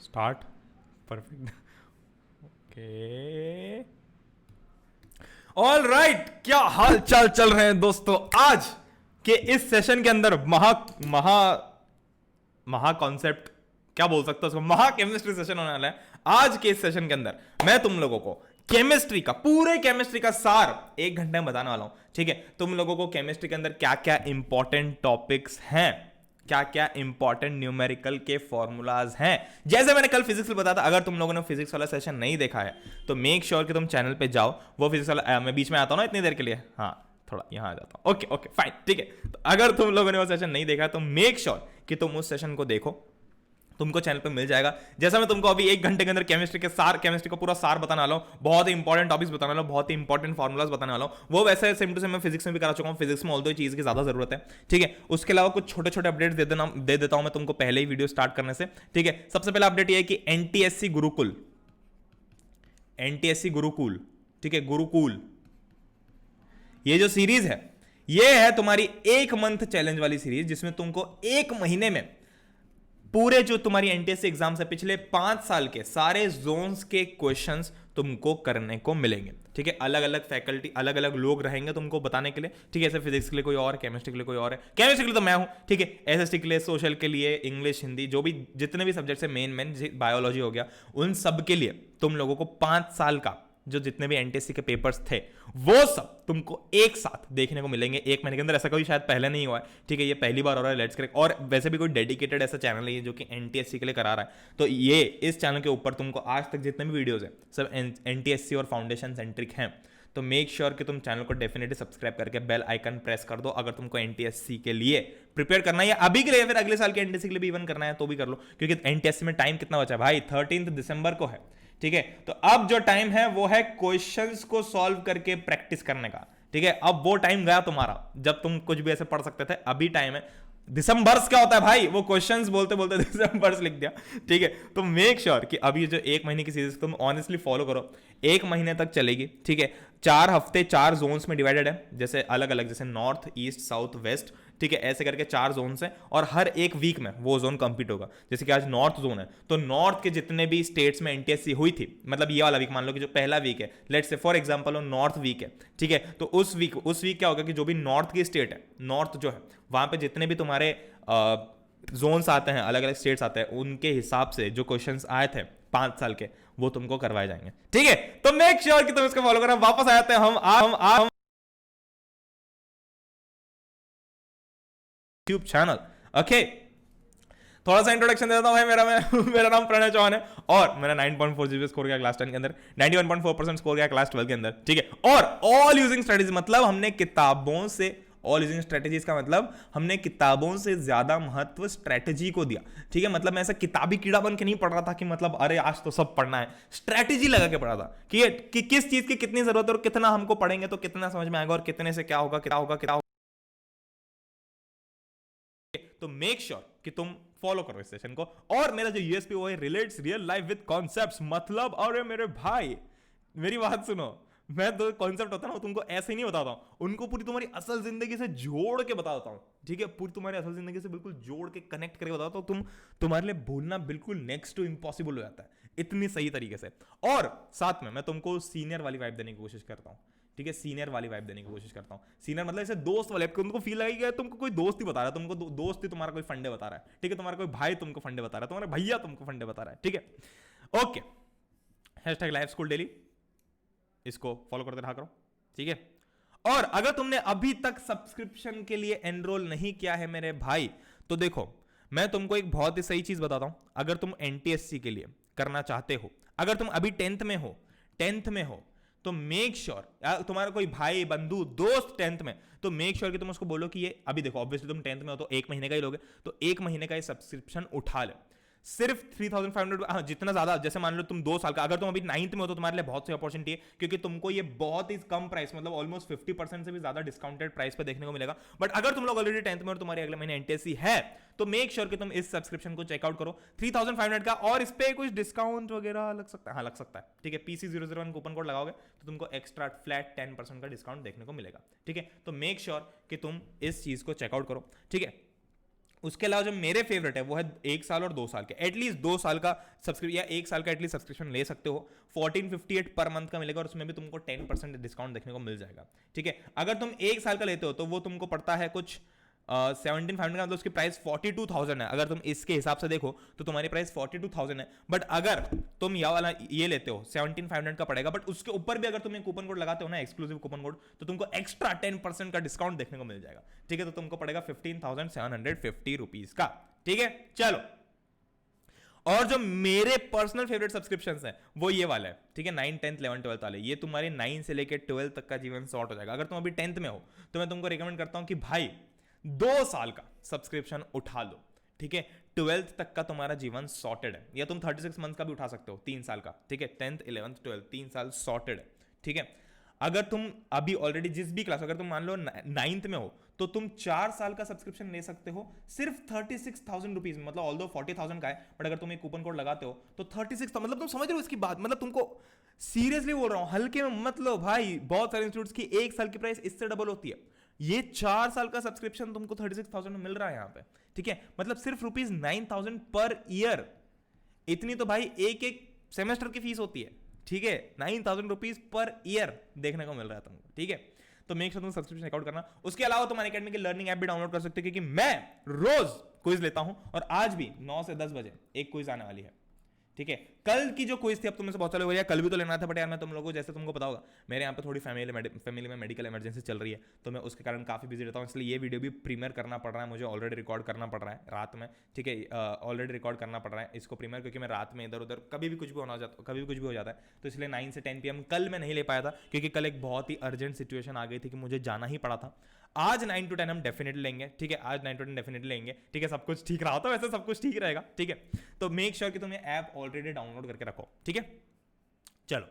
Start. Perfect. Okay. All right, क्या हाल चाल चल रहे हैं दोस्तों। आज के इस सेशन के अंदर महा महा महा कॉन्सेप्ट क्या बोल सकते हो उसको, महा केमिस्ट्री सेशन होने वाला है। आज के इस सेशन के अंदर मैं तुम लोगों को केमिस्ट्री का, पूरे केमिस्ट्री का सार 1 घंटे में बताने वाला हूं। ठीक है, तुम लोगों को केमिस्ट्री के अंदर क्या क्या इंपॉर्टेंट टॉपिक्स हैं, क्या क्या इंपॉर्टेंट न्यूमेरिकल के फॉर्मूलाज हैं। जैसे मैंने कल फिजिक्स में बताया था, अगर तुम लोगों ने फिजिक्स वाला सेशन नहीं देखा है तो मेक श्योर कि तुम चैनल पे जाओ। वो फिजिक्स वाला मैं बीच में आता हूं ना इतनी देर के लिए, हाँ थोड़ा यहां आ जाता हूं। ओके ओके फाइन, ठीक है। तो अगर तुम लोगों ने वो सेशन नहीं देखा तो मेक श्योर कि तुम उस सेशन को देखो, तुमको चैनल पे मिल जाएगा। जैसा मैं तुमको अभी 1 घंटे के अंदर केमिस्ट्री के सार, केमिस्ट्री का पूरा सार बताने वाला हूँ, बहुत ही इंपॉर्टेंट टॉपिक्स बताने वाला हूँ, बहुत ही इंपॉर्टेंट फॉर्मुलाज बताने वाला हूँ। वो वैसे सेम टू सेम मैं फिजिक्स में भी करा चुका हूँ। फिजिक्स में ऑल दो चीज की ज्यादा जरूरत है, ठीक है। उसके अलावा कुछ छोटे छोटे अपडेट्स दे देता हूं मैं तुमको पहले ही वीडियो स्टार्ट करने से, ठीक है। सबसे पहला अपडेट ये है कि एनटीएससी गुरुकुल, एनटीएससी गुरुकुल, ठीक है, गुरुकुल, ये जो सीरीज है ये है तुम्हारी 1 मंथ चैलेंज वाली सीरीज, जिसमें तुमको 1 महीने में पूरे जो तुम्हारी एनटीएससी एग्जाम से पिछले 5 साल के सारे जोन्स के क्वेश्चंस तुमको करने को मिलेंगे, ठीक है। अलग अलग फैकल्टी, अलग अलग लोग रहेंगे तुमको बताने के लिए, ठीक है। ऐसे फिजिक्स के लिए कोई और, केमिस्ट्री के लिए कोई और है, केमिस्ट्री के लिए तो मैं हूं, ठीक है। एसएसटी के लिए, सोशल के लिए, इंग्लिश, हिंदी, जो भी जितने भी सब्जेक्ट्स है मेन मेन, बायोलॉजी हो गया, उन सब के लिए तुम लोगों को 5 साल का जो जितने भी एनटीएससी के पेपर्स थे वो सब तुमको एक साथ देखने को मिलेंगे 1 महीने के अंदर। ऐसा कोई शायद पहले नहीं हुआ है, ठीक है, ये पहली बार हो रहा है। Let's correct. और वैसे भी कोई डेडिकेटेड ऐसा चैनल है जो कि एनटीएससी के लिए करा रहा है, तो ये इस चैनल के ऊपर तुमको आज तक जितने भी वीडियोस हैं सब एनटीएससी और फाउंडेशन सेंट्रिक हैं। तो मेक श्योर कि तुम चैनल को डेफिनेटली सब्सक्राइब करके बेल आइकन प्रेस कर दो। अगर तुमको एनटीएससी के लिए प्रिपेयर करना है, या अभी के लिए, फिर अगले साल के एनटीएससी के लिए भी इवन करना है तो भी कर लो, क्योंकि एनटीएससी में टाइम कितना बचा है भाई, 13 दिसंबर को है, ठीक है। तो अब जो टाइम है वो है क्वेश्चंस को सॉल्व करके प्रैक्टिस करने का, ठीक है। अब वो टाइम गया तुम्हारा जब तुम कुछ भी ऐसे पढ़ सकते थे, अभी टाइम है। दिसंबर्स क्या होता है भाई, वो क्वेश्चंस बोलते बोलते दिसंबर्स लिख दिया, ठीक है। तो मेक श्योर कि अभी जो 1 महीने की सीरीज तुम ऑनेस्टली फॉलो करो, 1 महीने तक चलेगी, ठीक है। 4 हफ्ते 4 जोन्स में डिवाइडेड है, जैसे अलग अलग, जैसे नॉर्थ, ईस्ट, साउथ, वेस्ट, ठीक है, ऐसे करके 4 जोन है। और हर एक वीक में वो जोन कंप्लीट होगा। जैसे कि आज नॉर्थ जोन है, तो नॉर्थ के जितने भी स्टेट्स में एनटीएससी हुई थी, मतलब ये वाला वीक मान लो कि जो पहला वीक है, लेट्स से फॉर एग्जांपल वो नॉर्थ वीक है, ठीक है। तो उस वीक क्या होगा कि जो भी नॉर्थ की स्टेट है, नॉर्थ जो है वहां पे जितने भी तुम्हारे जोन्स आते हैं, अलग अलग स्टेट्स आते हैं, उनके हिसाब से जो क्वेश्चंस आए थे 5 साल के, वो तुमको करवाए जाएंगे, ठीक है। तो मेक श्योर कि तुम इसको फॉलो करो। वापस आ जाते हैं हम यूट्यूब चैनल, ओके। थोड़ा सा इंट्रोडक्शन देता हूं भाई। मेरा नाम प्रणय चौहान है और मैंने 9.4 जीबी स्कोर किया क्लास 10 के अंदर, 91.4% स्कोर किया क्लास 12 के अंदर, ठीक है। और ऑल यूजिंग स्ट्रेटेजी, मतलब हमने किताबों से, ऑल यूजिंग स्ट्रेटेजीज का मतलब हमने किताबों से ज्यादा महत्व स्ट्रेटेजी को दिया, ठीक है। मतलब मैं ऐसा किताबी कीड़ा बन के नहीं पढ़ रहा था कि मतलब अरे आज तो सब पढ़ना है, स्ट्रेटेजी लगा के पढ़ा था कि किस चीज की कितनी जरूरत है और कितना हमको पढ़ेंगे तो कितना समझ में आएगा और कितने से क्या होगा, क्या होगा, क्या होगा। तो मेक श्योर कि तुम फॉलो करो इस सेशन को। और मेरा जो यूएसपी वो है relates real life with concepts, मतलब अरे मेरे भाई मेरी बात सुनो, मैं तो कॉन्सेप्ट होता है ना तुमको ऐसे ही नहीं बताता हूं, उनको पूरी तुम्हारी असल जिंदगी से जोड़ के बताता हूं, ठीक है। पूरी तुम्हारी असल जिंदगी से बिल्कुल जोड़ के कनेक्ट करके बताता हूं, तुम्हारे लिए भूलना बिल्कुल नेक्स्ट टू इम्पॉसिबल हो जाता है इतनी सही तरीके से। और साथ में मैं तुमको सीनियर वाली वाइब देने की कोशिश करता हूं, ठीक है, सीनियर वाली वाइब देने की कोशिश करता हूं। सीनियर मतलब ऐसे दोस्त वाले, तुमको फील लगेगा तुमको कोई दोस्त ही बता रहा है, तुमको दोस्त ही तुम्हारा कोई फंडे बता रहा है, ठीक है। तुम्हारा कोई भाई तुमको फंडे बता रहा है, तुम्हारा भैया तुमको फंडे बता रहा है, ठीक है। Okay, hashtag life school daily, इसको फॉलो करते रहा करो, ठीक है। और अगर तुमने अभी तक सब्सक्रिप्शन के लिए एनरोल नहीं किया है मेरे भाई, तो देखो मैं तुमको एक बहुत ही सही चीज बताता हूं। अगर तुम एनटीएससी के लिए करना चाहते हो, अगर तुम अभी 10th में हो तो मेक श्योर, तुम्हारा कोई भाई बंधु दोस्त 10th में, तो मेक श्योर कि तुम उसको बोलो कि ये अभी देखो, ऑब्वियसली तुम 10th में हो तो 1 महीने का ही लोगे, तो 1 महीने का ये सब्सक्रिप्शन उठा ले। सिर्फ 3500, हाँ जितना ज्यादा, जैसे मान लो तुम 2 साल का, अगर तुम अभी 9th में हो तो तुम्हारे लिए बहुत सी अपॉर्चुनिटी है, क्योंकि तुमको ये बहुत ही कम प्राइस, मतलब ऑलमोस्ट 50% से भी ज्यादा डिस्काउंटेड प्राइस पे देखने को मिलेगा। बट अगर तुम लोग ऑलरेडी 10th में और तुम्हारे अगले महीने एनटीएससी है, तो मेक श्योर कि तुम इस सब्सक्रिप्शन को चेकआउट करो 3500 का। और इस पे कुछ डिस्काउंट वगैरह लग सकता है, हाँ लग सकता है, ठीक है। PC001 कूपन कोड लगाओगे तो तुमको एक्स्ट्रा फ्लैट 10% का डिस्काउंट देखने को मिलेगा, ठीक है। तो मेक श्योर कि तुम इस चीज को चेकआउट करो, ठीक है। उसके अलावा जो मेरे फेवरेट है वो है 1 साल और 2 साल के, एटलीस्ट 2 साल का सब्सक्रिप्शन या 1 साल का एटलीस्ट सब्सक्रिप्शन ले सकते हो। 1458 पर मंथ का मिलेगा और उसमें भी तुमको 10% डिस्काउंट देखने को मिल जाएगा। ठीक है, अगर तुम 1 साल का लेते हो तो वो तुमको पड़ता है कुछ 17,500 का, मतलब उसकी प्राइस 42,000 है। अगर तुम इसके हिसाब से देखो तो तुम्हारी प्राइस 42,000 है। बट अगर तुम ये लेते हो 17,500 का पड़ेगा, बट उसके ऊपर भी अगर तुम एक कूपन कोड लगाते हो ना, एक्सक्लूसिव कूपन कोड, तो तुमको एक्स्ट्रा 10% का डिस्काउंट देखने को मिल जाएगा। ठीक है, तो तुमको पड़ेगा 15,750 रुपीज का। ठीक है, चलो। और जो मेरे पर्सनल फेवरेट सब्सक्रिप्शंस हैं वो ये वाला है। ठीक है, 9, 10, 11, 12 वाले, ये तुम्हारे 9 से लेकर 12 तक का जीवन सॉर्ट हो जाएगा। अगर तुम अभी 10th में हो तो मैं तुमको रिकमेंड करता हूं कि भाई 2 साल का सब्सक्रिप्शन उठा लो। ठीक है, 12th तक का तुम्हारा जीवन सॉर्टेड है, या तुम 36 मंथ का भी उठा सकते हो, 3 साल का। ठीक है, 10th, 11th, 12th 3 साल सॉर्टेड है। ठीक है, अगर तुम अभी ऑलरेडी जिस भी क्लास, अगर तुम मान लो 9th में हो तो तुम 4 साल का सब्सक्रिप्शन ले सकते हो सिर्फ 36,000 रुपीज में, मतलब ऑल्दो 40,000 का है, बट अगर तुम एक कूपन कोड लगाते हो तो 36, मतलब तुम समझ रहे हो इसकी बात, मतलब तुमको सीरियसली बोल रहा हूं, हल्के में मत लो भाई। बहुत सारे इंस्टीट्यूट्स की 1 साल की प्राइस इससे डबल होती है, ये 4 साल का सब्सक्रिप्शन तुमको 36,000 में मिल रहा है यहां पे। ठीक है, मतलब सिर्फ ₹9,000 पर ईयर, इतनी तो भाई एक सेमेस्टर की फीस होती है। ठीक है, 9,000 रुपीज पर ईयर देखने को मिल रहा है तुमको। ठीक है, तो मेक श्योर तुम सब्सक्रिप्शन अकाउंट करना। उसके अलावा तुम अनअकैडमी की लर्निंग ऐप भी डाउनलोड कर सकते हो, क्योंकि मैं रोज क्विज लेता हूं और आज भी 9 से 10 बजे एक क्विज आने वाली है। ठीक है, कल की जो क्विज थी, अब तुम से बहुत सारे हो, कल भी तो लेना था, बट यार मैं तुम लोगों को, जैसे तुमको पता होगा, मेरे यहाँ पे थोड़ी फैमिली में मेडिकल इमरजेंसी चल रही है, तो मैं उसके कारण काफी बिजी रहता हूँ, इसलिए ये वीडियो भी प्रीमियर करना पड़ रहा है मुझे, ऑलरेडी रिकॉर्ड करना पड़ रहा है रात में। ठीक है, ऑलरेडी रिकॉर्ड करना पड़ रहा है इसको प्रीमियर, क्योंकि मैं रात में इधर उधर कभी भी कुछ भी हो जाता है, तो इसलिए 9 से 10 PM कल मैं नहीं ले पाया था, क्योंकि कल एक बहुत ही अर्जेंट सिचुएशन आ गई थी कि मुझे जाना ही पड़ा था। आज 9 to 10 हम डेफिनेटली लेंगे। ठीक है, आज 9 to 10 डेफिनेटली लेंगे। ठीक है, सब कुछ ठीक रहा तो वैसे सब कुछ ठीक रहेगा। ठीक है, तो मेक श्योर कि तुम ये ऐप ऑलरेडी डाउनलोड करके रखो। ठीक है, चलो।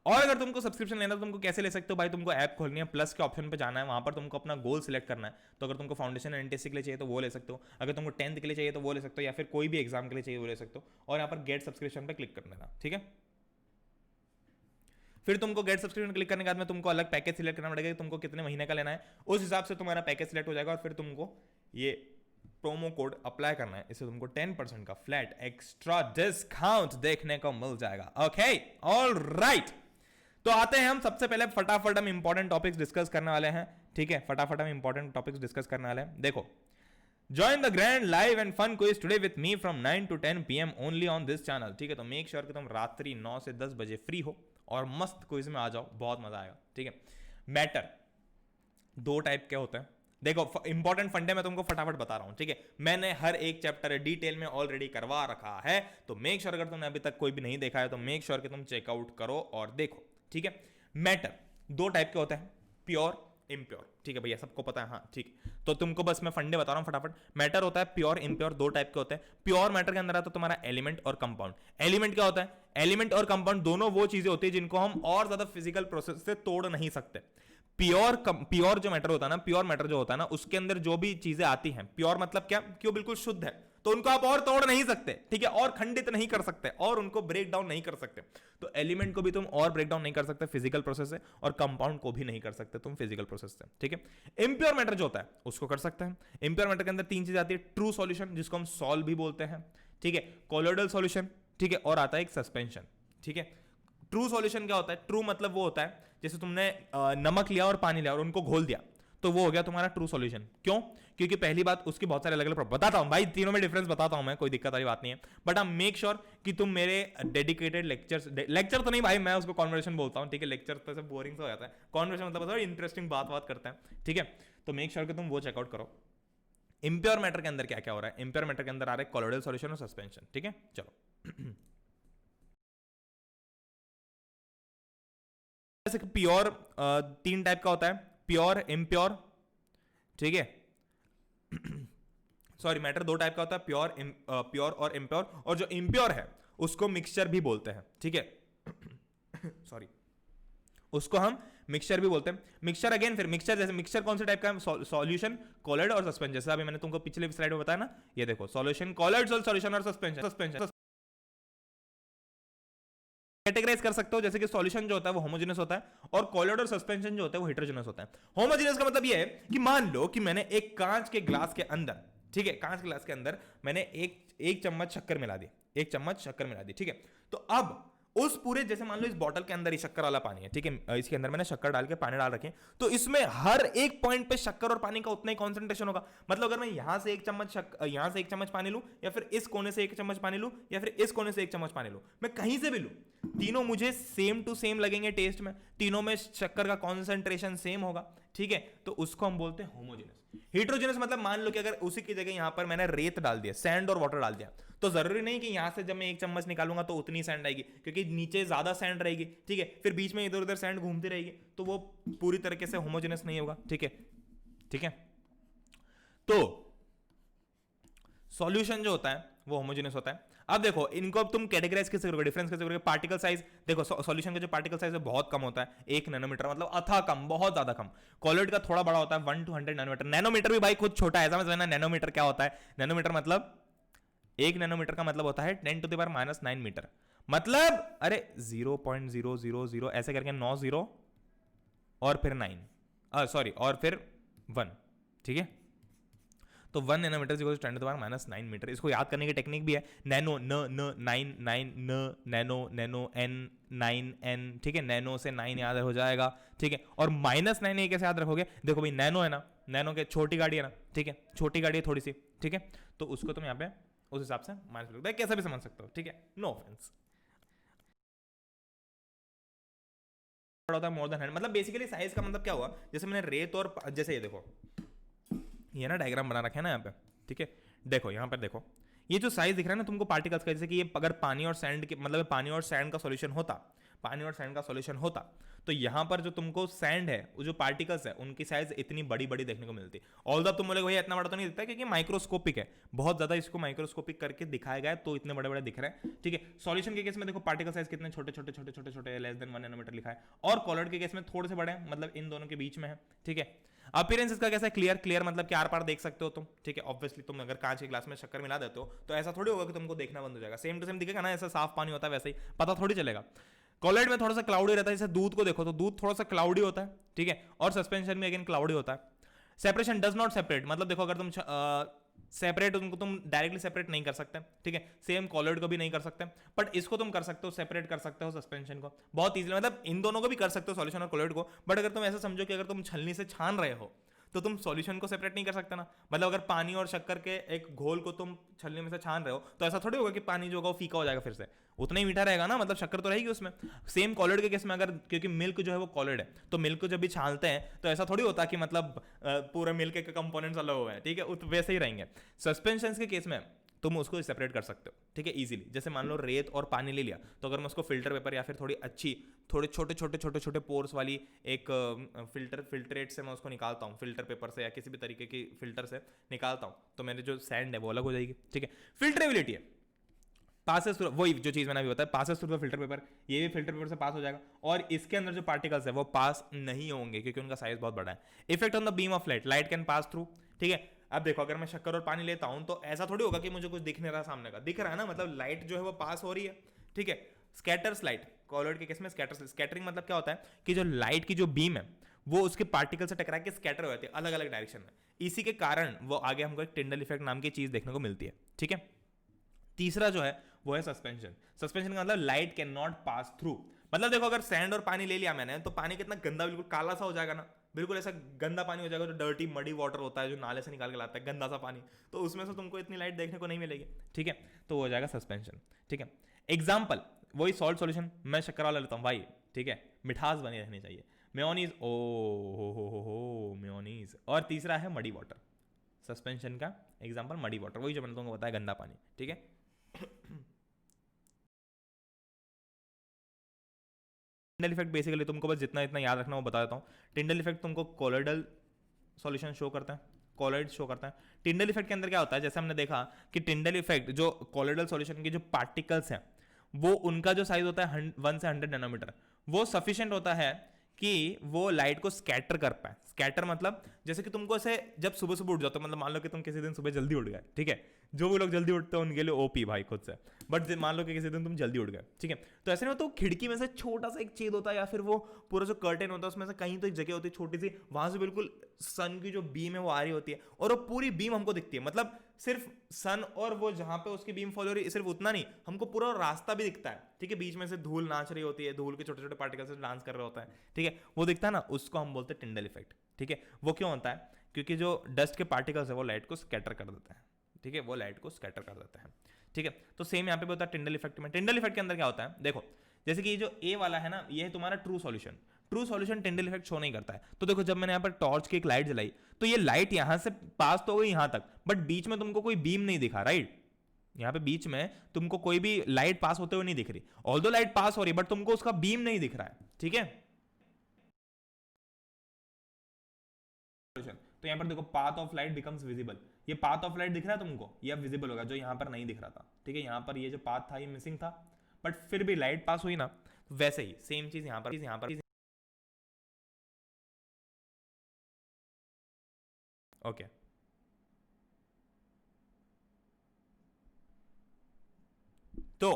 और अगर तुमको सब्सक्रिप्शन लेना तो तुमको कैसे ले सकते हो भाई, तुमको ऐप खोलनी है, प्लस के ऑप्शन पे जाना है, वहां पर तुमको अपना गोल सिलेक्ट करना है। तो अगर तुमको फाउंडेशन एंड एनटीएससी के लिए चाहिए तो वो ले सकते हो, अगर तुमको 10th के लिए चाहिए तो वो ले सकते हो, या फिर कोई भी एग्जाम के लिए चाहिए वो ले सकते हो, और यहाँ पर गेट सब्सक्रिप्शन पे क्लिक कर देना। ठीक है, फिर तुमको गेट सब्सक्रिप्शन क्लिक करने के बाद में तुमको अलग पैकेज सिलेक्ट करना पड़ेगा कि तुमको कितने महीने का लेना है, उस हिसाब से तुम्हारा पैकेज सिलेक्ट हो जाएगा, और फिर तुमको ये प्रोमो कोड अप्लाई करना है, इससे तुमको 10% का फ्लैट एक्स्ट्रा डिस्काउंट देखने को मिल जाएगा। ओके, ऑलराइट, तो आते हैं हम सबसे पहले फटाफट हम इंपॉर्टेंट टॉपिक्स डिस्कस करने वाले हैं। ठीक है, फटाफट हम इंपॉर्टेंट टॉपिक्स डिस्कस करने वाले हैं। देखो, Join the grand live and fun quiz today with me from 9 to 10 PM only on this channel। ठीक है, तो मेक श्योर कि तुम रात्रि 9 से 10 बजे फ्री हो और मस्त क्विज में आ जाओ, बहुत मजा आएगा। ठीक है, मैटर 2 टाइप के होते हैं। देखो, इंपॉर्टेंट फंडे मैं तुमको फटाफट बता रहा हूं। ठीक है, मैंने हर एक चैप्टर डिटेल में ऑलरेडी करवा रखा है, तो मेक श्योर अगर तुमने अभी तक कोई भी नहीं देखा है तो मेक श्योर कि तुम चेकआउट करो और देखो। ठीक है, मैटर 2 टाइप के होते हैं, प्योर, इम्प्योर। ठीक है भैया, सबको पता है। हाँ ठीक, तो तुमको बस मैं फंडे बता रहा हूं फटाफट। मैटर होता है प्योर, इम्प्योर, 2 टाइप के होते हैं। प्योर मैटर के अंदर आता है तुम्हारा एलिमेंट और कंपाउंड। एलिमेंट क्या होता है? एलिमेंट और कंपाउंड दोनों वो चीजें होती है जिनको हम और ज्यादा फिजिकल प्रोसेस से तोड़ नहीं सकते। प्योर जो मैटर होता है ना, प्योर मैटर जो होता है ना, उसके अंदर जो भी चीजें आती हैं, प्योर मतलब क्या, कि वो बिल्कुल शुद्ध है, तो उनको आप और तोड़ नहीं सकते। ठीक है, और खंडित नहीं कर सकते और उनको ब्रेक डाउन नहीं कर सकते। तो एलिमेंट को भी तुम और ब्रेक डाउन नहीं कर सकते फिजिकल प्रोसेस से, और कंपाउंड को भी नहीं कर सकते तुम फिजिकल प्रोसेस से। ठीक है, इम्प्योर मैटर जो होता है उसको कर सकते हैं। इम्प्योर मैटर के अंदर 3 चीजें आती है, ट्रू सॉल्यूशन जिसको हम सॉल्व भी बोलते हैं, ठीक है, कोलोइडल सॉल्यूशन, ठीक है, और आता है एक सस्पेंशन। ठीक है, ट्रू सॉल्यूशन क्या होता है? ट्रू मतलब वो होता है जैसे तुमने नमक लिया और पानी लिया और उनको घोल दिया, तो वो हो गया तुम्हारा ट्रू सॉल्यूशन। क्यों? क्योंकि पहली बात उसकी बहुत सारे अलग अलग बताता हूं भाई, तीनों में डिफरेंस बताता हूं मैं, कोई दिक्कत वाली बात नहीं है, बट आप मेक श्योर कि तुम मेरे डेडिकेटेड लेक्चर तो नहीं भाई, मैं उसको कॉन्वर्सेशन बोलता हूं। ठीक है, लेक्चर तो ऐसे बोरिंग सा हो जाता है, कॉन्वर्सेशन मतलब इंटरेस्टिंग बात करते हैं। ठीक है, तो मेक श्योर कि तुम वो चेकआउट करो। इंप्योर मैटर के अंदर क्या क्या हो रहा है? इंप्योर मैटर के अंदर आ रहा है कोलोइडल सॉल्यूशन और सस्पेंशन। ठीक है, चलो। प्योर 3 टाइप का होता है, प्योर, इम्प्योर, ठीक है, सॉरी, मैटर 2 टाइप का होता है, प्योर और इम्प्योर, और जो इम्प्योर है उसको मिक्सचर भी बोलते हैं। ठीक है, सॉरी, उसको हम मिक्सचर भी बोलते हैं। मिक्सचर अगेन, फिर मिक्सचर जैसे मिक्सचर कौन से टाइप का है? सॉल्यूशन, कोलोइड और सस्पेंशन। जैसे अभी मैंने तुमको पिछले स्लाइड में बताया ना, ये देखो, सॉल्यूशन, कोलोइड, सॉल्यूशन और सस्पेंशन कैटेगराइज कर सकते हो। जैसे कि सॉल्यूशन जो होता है वो होमोजेनस होता है, और कोलोइड और सस्पेंशन जो होता है वो हेटेरोजेनस होता है। होमोजेनस का मतलब ये है कि मान लो कि मैंने एक कांच के ग्लास के अंदर ठीक है, कांच ग्लास के अंदर मैंने एक चम्मच शक्कर मिला दी, एक चम्मच शक्कर मिला दी, ठीक है। तो अब उस पूरे, जैसे मान लो इस बॉटल के अंदर ही शक्कर वाला पानी है, ठीक है, इसके अंदर मैंने शक्कर डाल के पानी डाल रखे, तो इसमें हर एक पॉइंट पे शक्कर और पानी का उतना ही कॉन्सेंट्रेशन होगा। मतलब अगर मैं यहां से एक चम्मच यहां से एक चम्मच पानी लूं, या फिर इस कोने से एक चम्मच पानी लूं, या फिर इस कोने से एक चम्मच पानी लूं, मैं कहीं से भी लूं, तीनों मुझे सेम टू सेम लगेंगे टेस्ट में, तीनों में शक्कर का कॉन्सेंट्रेशन सेम होगा, ठीक है। तो उसको हम बोलते हैं होमोजेनस। हेटेरोजेनस मतलब मान लो कि अगर उसी की जगह यहां पर मैंने रेत डाल दिया, सैंड और वाटर डाल दिया, तो जरूरी नहीं कि यहां से जब मैं एक चम्मच निकालूंगा तो उतनी सैंड आएगी, क्योंकि नीचे ज्यादा सैंड रहेगी, ठीक है, फिर बीच में इधर उधर सैंड घूमती रहेगी, तो वो पूरी तरीके से होमोजेनस नहीं होगा, ठीक है, ठीक है। तो सॉल्यूशन जो होता है वो होमोजेनस होता है। अब देखो इनको अब तुम कैटेगराइज कैसे करोगे, डिफरेंस कैसे करोगे? पार्टिकल साइज देखो, सॉल्यूशन का जो पार्टिकल साइज है बहुत कम होता है, 1 नैनोमीटर, मतलब अथा कम, बहुत ज्यादा कम। कॉलोइड का थोड़ा बड़ा होता है, 1 to 100 नैनोमीटर। नैनोमीटर भी भाई खुद छोटा है, समझ लेना नैनोमीटर क्या होता है। नैनोमीटर मतलब 1 नैनोमीटर का मतलब होता है 10 to the power -9 मीटर, मतलब अरे 0.000 ऐसे करके 9 0 और फिर 9, सॉरी, और फिर 1, ठीक है। तो 1 nanometre 10 to the power -9 metre. इसको याद करने की टेक्निक भी है, नैनो न 9 9 न नैनो नैनो एन 9 एन, ठीक है, नैनो से 9 याद हो जाएगा, ठीक है। और -9 ये कैसे याद रखोगे? देखो भाई नैनो है ना, नैनो के छोटी गाड़ी है ना, ठीक है, छोटी गाड़ी है थोड़ी सी, ठीक है, तो उसको तुम यहाँ पे उस हिसाब से माइनस लगता है, कैसा भी समझ सकते हो, ठीक है, नो ऑफेंस। होता है मोर देन 100, मतलब बेसिकली साइज का मतलब क्या हुआ, जैसे मैंने रेत और जैसे ये देखो, ये ना डायग्राम बना रखा है ना यहाँ पे, ठीक है, देखो यहाँ पर देखो, ये जो साइज दिख रहा है ना तुमको पार्टिकल्स का, जैसे कि ये अगर पानी और सैंड के, मतलब पानी और सैंड का सॉल्यूशन होता, पानी और सैंड का सॉल्यूशन होता, तो यहाँ पर जो तुमको सैंड है, वो जो पार्टिकल्स है, उनकी साइज इतनी बड़ी बड़ी देखने को मिलती। ऑल्दो तुम बोले भैया इतना बड़ा तो नहीं दिखता, क्योंकि माइक्रोस्कोपिक है, बहुत ज्यादा इसको माइक्रोस्कोपिक करके दिखाया गया है, तो इतने बड़े बड़े दिख रहे हैं, ठीक है। सॉल्यूशन के केस में देखो पार्टिकल साइज कितने छोटे छोटे छोटे छोटे छोटे, लेस देन 1 नैनोमीटर लिखा है, और कॉलॉइड के केस में थोड़े से बड़े हैं, मतलब इन दोनों के बीच में है, ठीक है। अपीयरेंस इसका कैसा है? क्लियर, क्लियर मतलब कि आर पार देख सकते हो तुम, ठीक है। ऑब्वियसली तुम अगर कांच के ग्लास में शक्कर मिला देते हो तो ऐसा थोड़ी होगा कि तुमको देखना बंद हो जाएगा, सेम टू सेम दिखेगा ना, ऐसा साफ पानी होता है वैसे ही, पता थोड़ी चलेगा। कॉलॉइड में थोड़ा सा क्लाउडी रहता है, जैसे दूध को देखो तो दूध थोड़ा सा क्लाउडी होता है, ठीक है, और सस्पेंशन में अगेन क्लाउडी होता है। सेपरेशन डज नॉट सेपरेट, मतलब देखो अगर तुम सेपरेट, उनको तुम डायरेक्टली सेपरेट नहीं कर सकते, ठीक है, सेम कॉलॉइड को भी नहीं कर सकते, बट इसको तुम कर सकते हो, सेपरेट कर सकते हो सस्पेंशन को बहुत इजीली, मतलब इन दोनों को भी कर सकते हो, सॉल्यूशन और कॉलॉइड को। बट अगर तुम ऐसा समझो कि अगर तुम छलनी से छान रहे हो तो तुम सॉल्यूशन को सेपरेट नहीं कर सकते ना, मतलब अगर पानी और शक्कर के एक घोल को तुम छलनी में से छान रहे हो तो ऐसा थोड़ी होगा कि पानी जो होगा वो फीका हो जाएगा, फिर से उतना ही मीठा रहेगा ना, मतलब शक्कर तो रहेगी उसमें। सेम कॉलॉइड के केस में अगर, क्योंकि मिल्क जो है वो कॉलॉइड है, तो मिल्क को जब भी छानते हैं तो ऐसा थोड़ी होता कि मतलब पूरे मिल्क के कंपोनेंट्स अलग हुए हैं, ठीक है, वैसे ही रहेंगे। सस्पेंशन के केस में तुम उसको सेपरेट कर सकते हो, ठीक है, इजीली। जैसे मान लो रेत और पानी ले लिया, तो अगर मैं उसको फिल्टर पेपर या फिर थोड़ी अच्छी, थोड़े छोटे छोटे छोटे छोटे पोर्स वाली एक फिल्ट्रेट से मैं उसको निकालता हूँ, फिल्टर पेपर से या किसी भी तरीके की फिल्टर से निकालता हूँ, तो मेरी जो सैंड है वो अलग हो जाएगी, ठीक है। फिल्ट्रेबिलिटी है, पासेस थ्रू, वही जो चीज मैंने अभी बताया, passes through the filter paper, ये भी फिल्टर पेपर से पास हो जाएगा, और इसके अंदर जो पार्टिकल्स है वो पास नहीं होंगे क्योंकि उनका साइज बहुत बड़ा है। Effect on the beam of light, light can pass through, ठीक है। अब देखो अगर मैं शक्कर और पानी लेता हूं तो ऐसा थोड़ी होगा कि मुझे कुछ दिख नहीं रहा सामने का, दिख रहा है ना, मतलब लाइट जो है वो पास हो रही है, ठीक है। स्कैटर्स लाइट, कॉलॉइड के केस में स्कैटरिंग मतलब क्या होता है कि जो लाइट की जो बीम है वो उसके पार्टिकल से टकरा के स्कैटर हो जाती है अलग अलग डायरेक्शन में, इसी के कारण वो आगे हमको एक टिंडल इफेक्ट नाम की चीज देखने को मिलती है, ठीक है। तीसरा जो है वो है सस्पेंशन। सस्पेंशन का मतलब light can not pass through, मतलब देखो अगर सैंड और पानी ले लिया मैंने तो पानी कितना गंदा, बिल्कुल काला सा हो जाएगा ना, बिल्कुल ऐसा गंदा पानी हो जाएगा, जो डर्टी मडी वाटर होता है जो नाले से निकाल के लाता है गंदा सा पानी, तो उसमें से तुमको इतनी लाइट देखने को नहीं मिलेगी, ठीक है, तो वो हो जाएगा सस्पेंशन, ठीक है। एग्जाम्पल वही सॉल्ट सॉल्यूशन, मैं शक्कर वाला लेता हूँ भाई, ठीक है, मिठास बनी रहनी चाहिए, मेयोनीज, ओ हो मेयोनीज। और तीसरा है मडी वाटर, सस्पेंशन का एग्जाम्पल मडी वाटर, वही जो मैंने तुमको बताया गंदा पानी, ठीक है। टिंडल इफेक्ट बेसिकली तुमको बस जितना इतना याद रखना वो बता देता हूँ। टिंडल इफेक्ट तुमको कोलोइडल सॉल्यूशन शो करता है, कोलोइड शो करता है। टिंडल इफेक्ट के अंदर क्या होता है, जैसे हमने देखा कि टिंडल इफेक्ट जो कोलोइडल सॉल्यूशन के जो पार्टिकल्स हैं वो उनका जो साइज होता है 1 से 100 नैनोमीटर, वो सफिशिएंट होता है कि वो लाइट को स्कैटर कर पाए। स्कैटर मतलब जैसे कि तुमको ऐसे जब सुबह सुबह उठ जाते हो, मतलब मान लो कि तुम किसी दिन सुबह जल्दी उठ गए, ठीक है, जो भी लोग जल्दी उठते हैं उनके लिए ओपी भाई खुद से, बट मान लो कि किसी दिन तुम जल्दी उठ गए, ठीक है, तो ऐसे नहीं होता, खिड़की में से छोटा सा एक छेद होता है या फिर वो पूरा जो कर्टेन होता है उसमें से कहीं तो एक जगह होती है छोटी सी, वहां से बिल्कुल सन की जो बीम है वो आ रही होती है और वो पूरी बीम हमको दिखती है, मतलब सिर्फ सन और वो जहां पे उसकी बीम फॉलो हो रही है सिर्फ उतना नहीं, हमको पूरा रास्ता भी दिखता है, ठीक है, बीच में से धूल नाच रही होती है, धूल के छोटे छोटे पार्टिकल से डांस कर रहे होता है, ठीक है, वो दिखता है ना, उसको हम बोलते हैं टिंडल इफेक्ट, ठीक है। वो क्यों होता है? क्योंकि जो डस्ट के पार्टिकल्स है वो लाइट को स्कैटर कर देते हैं, ठीक है, वो लाइट को स्कैटर कर देते हैं, ठीक है। तो सेम यहाँ पे भी होता है टिंडल इफेक्ट में। टिंडल इफेक्ट के अंदर क्या होता है, देखो जैसे कि ये जो ए वाला है ना, ये है तुम्हारा true solution. True solution Tyndall effect show नहीं करता है। तो देखो जब मैंने यहाँ पर टॉर्च की एक लाइट जलाई तो ये लाइट यहां से पास तो हो गई यहां तक, बट बीच में तुमको कोई बीम नहीं दिखा, राइट? यहां पे बीच में तुमको कोई भी लाइट पास होते हुए नहीं दिख रही, ऑल्दो लाइट पास हो रही बट तुमको उसका बीम नहीं दिख रहा है, ठीक है। तो यहां पर देखो path of light becomes visible, ये पाथ ऑफ लाइट दिख रहा है तुमको, ये अब विजिबल होगा, जो यहां पर नहीं दिख रहा था, ठीक है। यहां पर ये जो पाथ था ये मिसिंग था, बट फिर भी लाइट पास हुई ना, वैसे ही सेम चीज यहां पर ओके। तो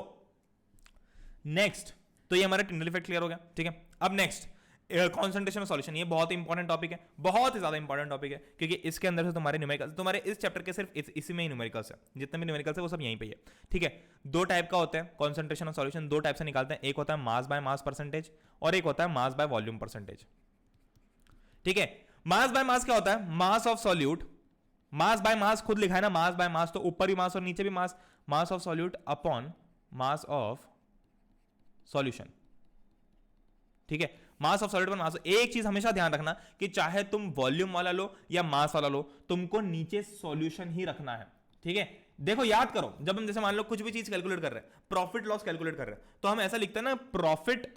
नेक्स्ट, तो ये हमारा टिंडल इफेक्ट क्लियर हो गया, ठीक है। अब नेक्स्ट कॉन्सेंट्रेशन ऑफ सॉल्यूशन, ये बहुत इंपॉर्टेंट टॉपिक है, बहुत ही ज्यादा इंपॉर्टेंट टॉपिक है, क्योंकि इसके अंदर से तुम्हारे न्यूमेरिकल्स, तुम्हारे इस चैप्टर के सिर्फ इसी में ही न्यूमेरिकल्स है, जितने भी न्यूमेरिकल्स है वो सब यहीं पे ही है, ठीक है। दो टाइप का होता है कॉन्सेंट्रेशन ऑफ सॉल्यूशन, दो टाइप से निकालते हैं, एक होता है मास बाय मास परसेंटेज और एक होता है मास बाय वॉल्यूम परसेंटेज, ठीक है। मास बाय मास क्या होता है? मास of solute, mass by mass खुद लिखा है ना, मास बाय मास, तो ऊपर भी मास और नीचे भी mass, mass of solute upon mass of solution, ठीक है। मास ऑफ सॉलिड पर मास, एक चीज हमेशा ध्यान रखना कि चाहे तुम वॉल्यूम वाला लो या मास वाला लो, तुमको नीचे सॉल्यूशन ही रखना है, ठीक है। देखो याद करो, जब हम जैसे मान लो कुछ भी चीज कैलकुलेट कर रहे हैं, प्रॉफिट लॉस कैलकुलेट कर रहे हैं, तो हम ऐसा लिखते हैं ना, profit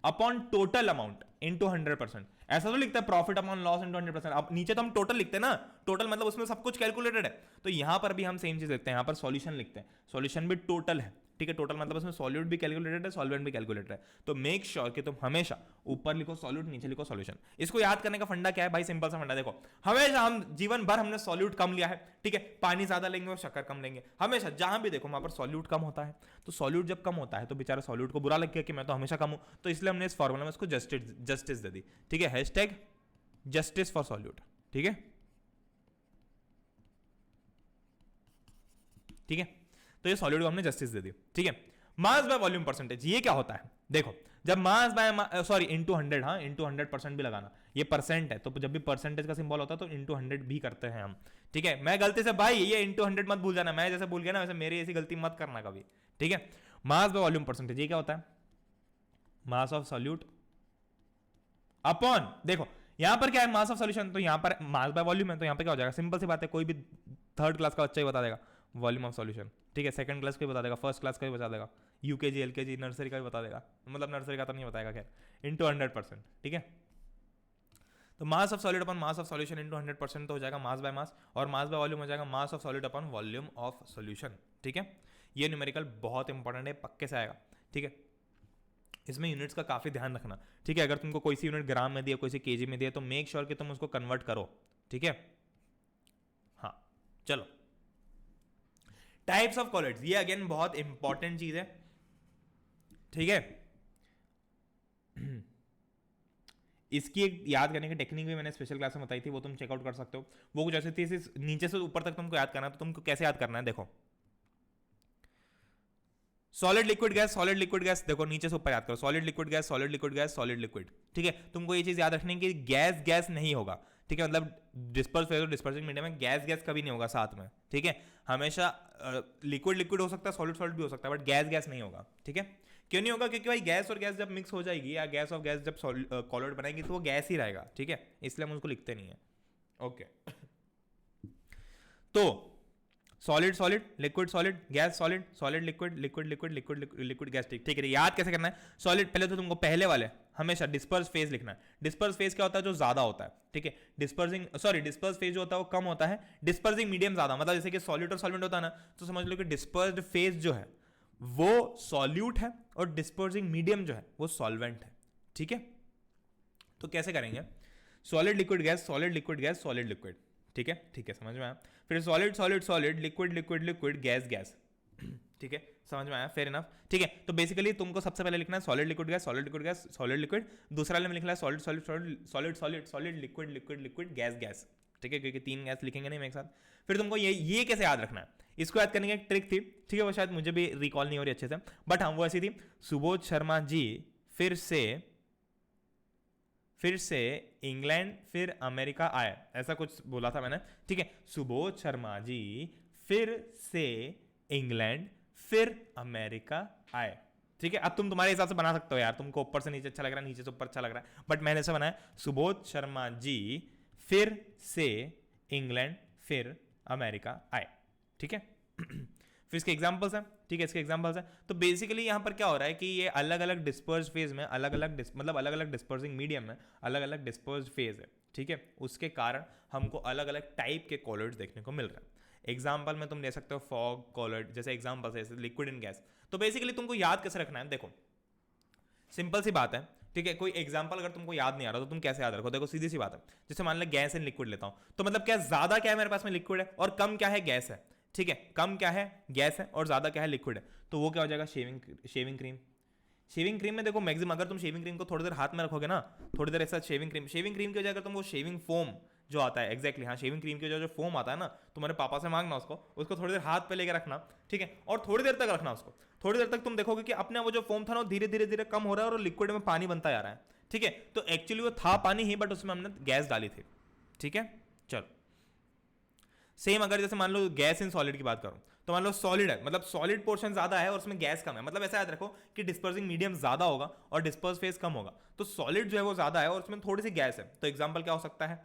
upon total amount into 100%, ऐसा तो लिखता है प्रॉफिट अपॉन लॉस इनटू 100%। अब नीचे तो हम टोटल लिखते हैं ना, टोटल मतलब उसमें सब कुछ कैलकुलेटेड है, तो यहां पर भी हम सेम चीज लिखते हैं, यहां पर सॉल्यूशन लिखते हैं, सॉल्यूशन भी टोटल है, ठीक है। टोटल मतलब उसमें सॉल्यूट भी कैलकुलेटेड है, सॉल्वेंट भी कैलकुलेटेड है, तो मेक श्योर कि तुम हमेशा ऊपर लिखो सॉल्यूट, नीचे लिखो सॉल्यूशन। इसको याद करने का फंडा क्या है भाई? सिंपल सा फंडा, देखो हमेशा हम जीवन भर हमने सॉल्यूट कम लिया है, ठीक है, पानी ज्यादा लेंगे और शक्कर कम लेंगे, हमेशा जहां भी देखो वहां पर सॉल्यूट कम होता है, तो सॉल्यूट जब कम होता है तो बेचारा सॉल्यूट को बुरा लग गया कि मैं तो हमेशा कम हूं, तो इसलिए हमने इस फॉर्मूला में इसको जस्टिस दे दी, ठीक है, हैशटैग जस्टिस फॉर सॉल्यूट, ठीक है, ठीक है। तो ये सॉल्यूट को हमने जस्टिस दे दी, ठीक है। मास बाय वॉल्यूम परसेंटेज, ये क्या होता है? देखो जब मास बाय सॉरी इनटू 100, हाँ इनटू 100% भी लगाना, ये परसेंट है, तो जब भी परसेंटेज का सिंबल होता है तो इनटू 100 भी करते हैं हम, ठीक है। मैं गलती से भाई ये इनटू 100 मत भूल जाना, मैं जैसे भूल गया ना वैसे मेरी ऐसी गलती मत करना कभी, ठीक है। मास बाय वॉल्यूम परसेंटेज, ये क्या होता है? मास ऑफ सॉल्यूट अपॉन, देखो यहां पर क्या है? मास ऑफ सॉल्यूशन, तो यहां पर मास बाय वॉल्यूम है, तो यहां पे क्या हो जाएगा? सिंपल सी बात है, कोई भी थर्ड क्लास का बच्चा ही बता देगा वॉल्यूम ऑफ सॉल्यूशन, ठीक है। सेकंड क्लास का भी बता देगा, फर्स्ट क्लास का भी बता देगा, यूकेजी एलकेजी नर्सरी का भी बता देगा, मतलब नर्सरी का तो नहीं बताएगा खैर, इनटू 100%, ठीक है। तो mass of solid upon mass of solution into 100% तो हो जाएगा मास बाय मास, और मास बाय वॉल्यूम हो जाएगा mass of solid upon volume of solution, ठीक है। ये न्यूमेरिकल बहुत इंपॉर्टेंट है, पक्के से आएगा, ठीक है। इसमें यूनिट्स का काफी ध्यान रखना, ठीक है। अगर तुमको कोई सी यूनिट ग्राम में दिया, कोई सी केजी में दिया, तो मेक श्योर कि तुम उसको कन्वर्ट करो, ठीक है। हाँ चलो, टाइप्स ऑफ कॉलिड्स, ये अगेन बहुत इंपॉर्टेंट चीज है, ठीक है। इसकी एक याद करने की टेक्निक भी मैंने स्पेशल क्लास में बताई थी, वो तुम चेकआउट कर सकते हो। वो कुछ ऐसी थी, नीचे से ऊपर तक तुमको याद करना है, तो तुमको कैसे याद करना है? देखो solid liquid gas, solid liquid gas, देखो नीचे से ऊपर याद करो, solid liquid gas, solid liquid gas, solid liquid, ठीक है। तुमको ये चीज याद रखनी है कि गैस गैस नहीं होगा, ठीक है, मतलब डिस्पर्स फेज और डिस्पर्सिंग मीडियम में गैस गैस कभी नहीं होगा साथ में, ठीक है। हमेशा लिक्विड लिक्विड हो सकता है, सॉलिड सॉलिड भी हो सकता है, बट गैस गैस नहीं होगा, ठीक है। क्यों नहीं होगा? क्योंकि भाई गैस और गैस जब मिक्स हो जाएगी या गैस और गैस जब कॉलिड बनाएगी तो वो गैस ही रहेगा, ठीक है, इसलिए हम उसको लिखते नहीं है, ओके। तो solid solid, liquid solid, gas solid, solid liquid, liquid liquid, liquid liquid gas, ठीक है। याद कैसे करना है? सॉलिड पहले तो तुमको पहले वाले हमेशा डिस्पर्स फेज लिखना है। डिस्पर्स फेज क्या होता है? जो ज्यादा होता है, ठीक है। डिस्पर्स फेज जो होता है वो कम होता है, डिस्पर्सिंग मीडियम ज्यादा, मतलब जैसे कि सॉलिड और सॉल्वेंट होता है ना, तो समझ लो कि डिस्पर्स्ड फेज जो है वो सॉल्यूट है और डिस्पर्सिंग मीडियम जो है वो सॉल्वेंट है, ठीक है। तो कैसे करेंगे, solid liquid gas, solid liquid gas, solid liquid, ठीक है समझ में आया। फिर solid solid solid, liquid liquid liquid, gas gas, ठीक है समझ में आया, फेयर इनफ। ठीक है, तो बेसिकली तुमको सबसे पहले लिखना है solid liquid gas, solid liquid gas, solid liquid, दूसरा में लिखना है solid solid solid solid solid solid, liquid liquid liquid, gas gas, ठीक है, क्योंकि 3 गैस लिखेंगे नहीं एक साथ। फिर तुमको ये कैसे याद रखना है, इसको याद करने की एक ट्रिक थी, ठीक है, वो शायद मुझे भी रिकॉल नहीं हो रही अच्छे से, बट हाँ वो ऐसी थी, सुबोध शर्मा जी फिर से इंग्लैंड फिर अमेरिका आए, ऐसा कुछ बोला था मैंने, ठीक है, सुबोध शर्मा जी फिर से इंग्लैंड फिर अमेरिका आए, ठीक है। अब तुम तुम्हारे हिसाब से बना सकते हो यार, तुमको ऊपर से नीचे अच्छा लग रहा है, नीचे से ऊपर अच्छा लग रहा है, बट मैंने ऐसा बनाया, सुबोध शर्मा जी फिर से इंग्लैंड फिर अमेरिका आए, ठीक है। फिर इसके एग्जांपल्स हैं, ठीक है, इसके एग्जांपल्स हैं। तो बेसिकली यहाँ पर क्या हो रहा है कि ये अलग अलग डिस्पर्स फेज में, अलग अलग डिस्पर्सिंग मीडियम में अलग अलग डिस्पर्स फेज है, ठीक है, उसके कारण हमको अलग अलग टाइप के कॉलर्ड्स देखने को मिल रहा है। एग्जाम्पल में तुम ले सकते हो फॉग कॉलर्ड, जैसे एग्जाम्पल है लिक्विड इन गैस। तो बेसिकली तुमको याद कैसे रखना है, देखो सिंपल सी बात है, ठीक है, कोई एग्जांपल अगर तुमको याद नहीं आ रहा तो तुम कैसे याद रखो, देखो सीधी सी बात है, जैसे मान लो गैस एंड लिक्विड लेता हूं, तो मतलब क्या ज्यादा क्या है मेरे पास में लिक्विड है और कम क्या है गैस है, ठीक है, कम क्या है गैस है और ज्यादा क्या है लिक्विड है, तो वो क्या हो जाएगा शेविंग क्रीम। शेविंग क्रीम में देखो मैक्सिमम अगर तुम शेविंग क्रीम को थोड़ी देर हाथ में रखोगे ना, थोड़ी देर ऐसा शेविंग क्रीम की वजह अगर तुम वो शेविंग फोम जो आता है, एग्जैक्टली हाँ, शेविंग क्रीम की जो फोम आता है ना, तुम्हारे पापा से मांगना उसको थोड़ी देर हाथ पे लेके रखना, ठीक है, और थोड़ी देर तक रखना उसको, थोड़ी देर तक तुम देखोगे कि अपने वो जो फोम था ना धीरे धीरे कम हो रहा है और लिक्विड में पानी बनता जा रहा है, ठीक है। तो एक्चुअली वो था पानी ही, बट उसमें हमने गैस डाली थी, ठीक है। चलो सेम अगर जैसे मान लो गैस इन सॉलिड की बात करूं, तो मान लो सॉलिड है, मतलब सॉलिड पोर्शन ज्यादा है और उसमें गैस कम है, मतलब ऐसा याद रखो कि डिस्पर्सिंग मीडियम ज्यादा होगा और डिस्पर्स फेज कम होगा, तो सॉलिड जो है वो ज्यादा है और उसमें थोड़ी सी गैस है। तो एग्जांपल क्या हो सकता है,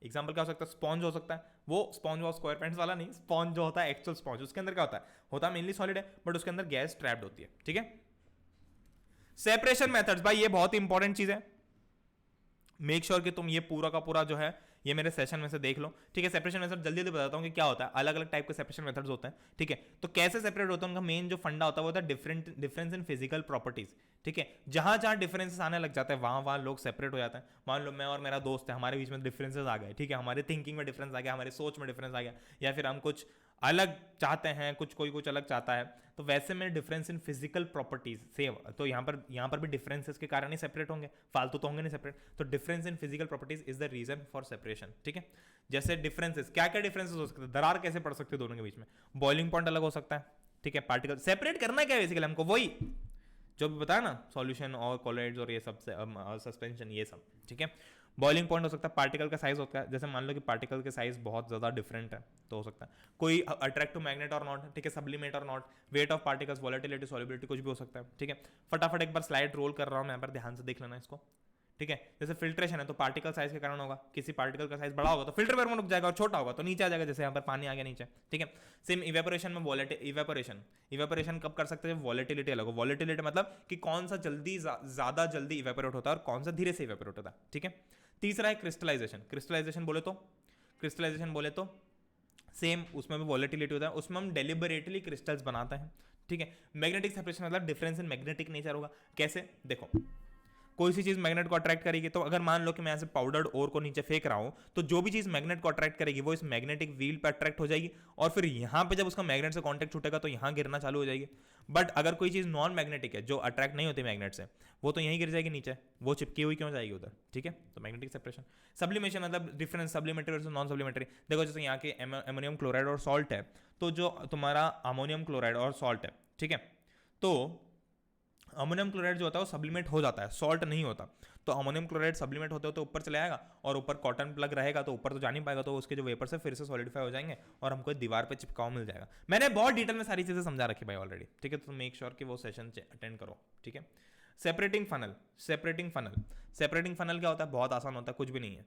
स्पॉन्ज हो सकता है, वो स्पॉन्ज वो स्क्वायर पेंट्स वाला नहीं, स्पॉन्ज जो होता है एक्चुअल स्पॉन्ज, उसके अंदर क्या होता है मेनली सॉलिड है, बट उसके अंदर गैस ट्रैप्ड होती है, ठीक है। सेपरेशन मेथड्स, भाई ये बहुत इंपॉर्टेंट चीज है, मेक श्योर कि तुम ये पूरा का पूरा जो है ये मेरे सेशन में से देख लो, ठीक है। सेपरेशन मेथड जल्दी बताता हूं कि क्या होता है, अलग अलग टाइप के सेपरेशन मेथड्स होते हैं, ठीक है। तो कैसे सेपरेट होता है, उनका मेन जो फंडा होता है वो होता है डिफरेंस इन फिजिकल प्रॉपर्टीज, ठीक है। जहां जहां डिफरेंसेस आने लग जाते हैं वहां लोग सेपरेट हो जाते हैं। मान लो मैं और मेरा दोस्त है, हमारे बीच में डिफरेंसेस आ गए, ठीक है, हमारे थिंकिंग में डिफरेंस आ गया, हमारे सोच में डिफरेंस आ गया, या फिर हम कुछ अलग चाहते हैं, कोई कुछ अलग चाहता है, तो वैसे में difference in physical properties same, तो यहाँ पर भी डिफरेंसेस के कारण ही सेपरेट होंगे, फालतू तो होंगे नहीं सेपरेट। तो difference in physical properties is the reason for separation, ठीक है। जैसे डिफरेंसेस क्या डिफरेंसेस हो सकते हैं, दरार कैसे पड़ सकती है दोनों के बीच में, बॉइलिंग पॉइंट अलग हो सकता है, ठीक है। पार्टिकल सेपरेट करना क्या है बेसिकली हमको, वही जो भी बताया ना, सॉल्यूशन और कॉलोइड्स और ये सब सस्पेंशन ये सब, ठीक है। बॉइलिंग पॉइंट हो सकता है, पार्टिकल का साइज होता है, जैसे मान लो कि पार्टिकल के साइज बहुत ज्यादा डिफरेंट है तो हो सकता है कोई अट्रैक्ट टू मैग्नेट और नॉट, ठीक है, सब्लिमेट और not, weight of particles, volatility, solubility, कुछ भी हो सकता है, ठीक है। फटाफट एक बार स्लाइड रोल कर रहा हूं मैं, यहाँ पर ध्यान से देख लेना इसको, ठीक है। जैसे फिल्ट्रेशन है तो पार्टिकल साइज के कारण होगा, किसी पार्टिकल का साइज बड़ा होगा तो फिल्टर में रुक जाएगा और छोटा होगा तो नीचे आ जाएगा, जैसे यहाँ पर पानी आ गया नीचे, ठीक है। सेम इवेपोरेशन में इवेपोरेशन कब कर सकते हैं, वॉलेटिलिटी अलग हो, वॉलेटिलिटी मतलब कि कौन सा ज्यादा जल्दी इवेपोरेट होता है और कौन सा धीरे से इवेपोरेट होता है, ठीक है। तीसरा है क्रिस्टलाइजेशन बोले तो सेम उसमें भी वॉलेटिलिटी होता है, उसमें हम डेलिबरेटली क्रिस्टल्स बनाते हैं, ठीक है। मैग्नेटिक सेपरेशन मतलब डिफरेंस इन मैग्नेटिक नेचर होगा, कैसे देखो कोई सी चीज मैग्नेट को अट्रैक्ट करेगी, तो अगर मान लो कि मैं ऐसे पाउडर्ड ओर को नीचे फेंक रहा हूं, तो जो भी चीज मैग्नेट को अट्रैक्ट करेगी वो इस मैग्नेटिक व्हील पर अट्रैक्ट हो जाएगी और फिर यहां पे जब उसका मैग्नेट से कांटेक्ट छूटेगा तो यहां गिरना चालू हो जाएगी। बट अगर कोई चीज नॉन मैग्नेटिक है जो अट्रैक्ट नहीं होती मैग्नेट से, वो तो यहीं गिर जाएगी नीचे, वो चिपकी हुई क्यों जाएगी उधर, ठीक है। तो मैग्नेटिक सेपरेशन। सब्लिमेशन मतलब डिफरेंस सब्लिमेटरी वर्सेस नॉन सब्लिमेटरी, देखो जैसे यहाँ के अमोनियम क्लोराइड और सॉल्ट है, तो जो तुम्हारा अमोनियम क्लोराइड और सॉल्ट है, ठीक है, तो अमोनियम क्लोराइड जो होता है वो सब्लिमेट हो जाता है, सॉल्ट नहीं होता। तो अमोनियम क्लोराइड सब्लिमेट होते होते ऊपर चले आएगा और ऊपर कॉटन प्लग रहेगा तो ऊपर तो जा नहीं पाएगा, तो उसके जो वेपर से फिर से सॉलिडिफाई हो जाएंगे और हमको दीवार पे चिपकाव मिल जाएगा। मैंने बहुत डिटेल में सारी चीजें समझा रखी भाई ऑलरेडी, ठीक है। तो मेक श्योर कि वो सेशन अटेंड करो, ठीक है। सेपरेटिंग फनल क्या होता है, बहुत आसान होता है, कुछ भी नहीं है।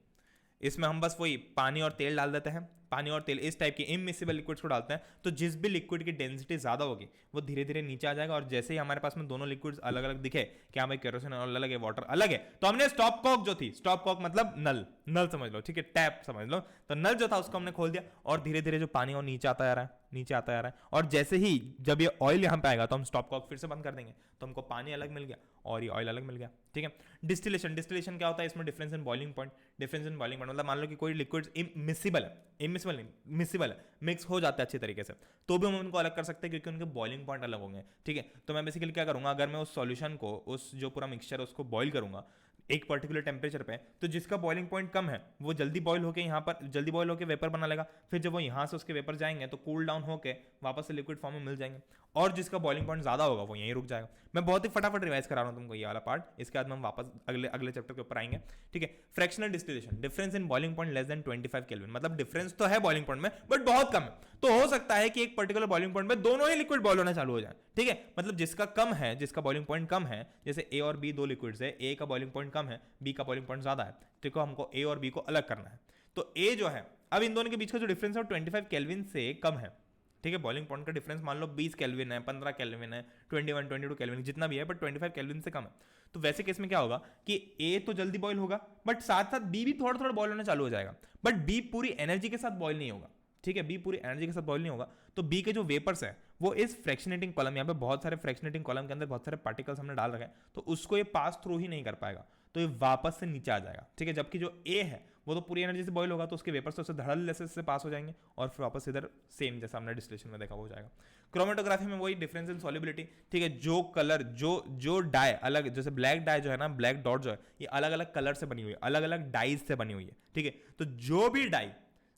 इसमें हम बस वही पानी और तेल डाल देते हैं, पानी और तेल इस टाइप के इमिसिबल लिक्विड्स को डालते हैं, तो जिस भी लिक्विड की डेंसिटी ज़्यादा होगी वो धीरे धीरे नीचे आ जाएगा, और जैसे ही हमारे पास में दोनों लिक्विड्स अलग अलग दिखे कि हाँ भाई केरोसिन अलग है, वाटर अलग है, तो हमने स्टॉप कॉक जो थी, स्टॉप कॉक मतलब नल, नल समझ लो, ठीक है, टैप समझ लो, तो नल जो था उसको हमने खोल दिया, और धीरे धीरे जो पानी और नीचे आता जा रहा है, नीचे आता जा रहा है, और जैसे ही जब ये ऑयल यहाँ पे आएगा तो हम स्टॉप कॉक फिर से बंद कर देंगे, तो हमको पानी अलग मिल गया और ये ऑयल अलग मिल गया, ठीक है। डिस्टिलेशन, डिस्टिलेशन क्या होता है, इसमें difference in boiling point, difference in boiling point मतलब मान लो कि कोई लिक्विड इमिसिबल है, इमिसिबल नहीं मिसिबल है, मिक्स हो जाता है अच्छी तरीके से, तो भी हम उनको अलग कर सकते हैं क्योंकि उनके बॉइलिंग पॉइंट अलग होंगे, ठीक है। तो मैं बेसिकली क्या करूंगा, अगर मैं उस सॉल्यूशन को, उस जो पूरा मिक्सचर है उसको बॉईल करूंगा एक पर्टिकुलर टेम्परेचर पे, तो जिसका बॉइलिंग पॉइंट कम है वो जल्दी बॉईल होकर यहाँ पर जल्दी बॉईल होकर वेपर बना लेगा, फिर जब वो यहाँ से उसके वेपर जाएंगे तो कूल डाउन होकर वापस से लिक्विड फॉर्म में मिल जाएंगे, और जिसका बॉइलिंग पॉइंट ज्यादा होगा वो यहीं रुक जाएगा। मैं बहुत ही फटाफट रिवाइज करा रहा हूँ तुमको ये वाला पार्ट, इसके बाद हम वापस अगले अगले चैप्टर के ऊपर आएंगे, ठीक है। Fractional distillation, difference in boiling point less than 25 kelvin, मतलब डिफरेंस तो है बॉइलिंग पॉइंट में बट बहुत कम है, तो हो सकता है कि एक पर्टिकुलर बॉइलिंग पॉइंट में दोनों ही लिक्विड बॉईल होना चालू हो जाए, ठीक है। मतलब जिसका कम है, जिसका बॉइलिंग पॉइंट कम है, जैसे ए और बी दो लिक्विड्स है, ए का बॉइलिंग पॉइंट कम है, बी का बॉइलिंग पॉइंट ज्यादा है, ठीक है, हमको ए और बी को अलग करना है, तो ए जो है, अब इन दोनों के बीच का जो डिफरेंस है 25 केल्विन से कम है, ठीक है। बॉइलिंग पॉइंट का डिफरेंस मान लो 20 केल्विन है, 15 केल्विन है, 21 22 केल्विन जितना भी है, बट 25 केल्विन से कम है, तो वैसे केस में क्या होगा कि ए तो जल्दी बॉईल होगा बट साथ साथ बी भी थोड़ा थोड़ा बॉईल होना चालू हो जाएगा, बट बी पूरी एनर्जी के साथ बॉईल नहीं होगा, ठीक है, बी पूरी एनर्जी के साथ बॉईल नहीं होगा, तो बी के जो वेपर्स है वो इस फ्रैक्शनेटिंग कॉलम, यहाँ पे बहुत सारे फ्रैक्शनेटिंग कॉलम के अंदर बहुत सारे पार्टिकल्स हमने डाल रखे हैं, तो उसको ये पास थ्रू ही नहीं कर पाएगा, तो ये वापस से नीचे आ जाएगा, ठीक है। जबकि जो ए है वो तो पूरी एनर्जी से बॉईल होगा, तो उसके वेपर्स तो उससे धड़ल जैसे से पास हो जाएंगे और फिर वापस इधर सेम जैसा हमने डिस्टिलेशन में देखा वो हो जाएगा। क्रोमेटोग्राफी में वही डिफरेंस इन सॉल्युबिलिटी, ठीक है, जो कलर जो डाई अलग, जैसे ब्लैक डाई जो है ना, ब्लैक डॉट जो है, ये अलग अलग कलर से बनी हुई है, अलग अलग डाइज से बनी हुई है, ठीक है। तो जो भी डाई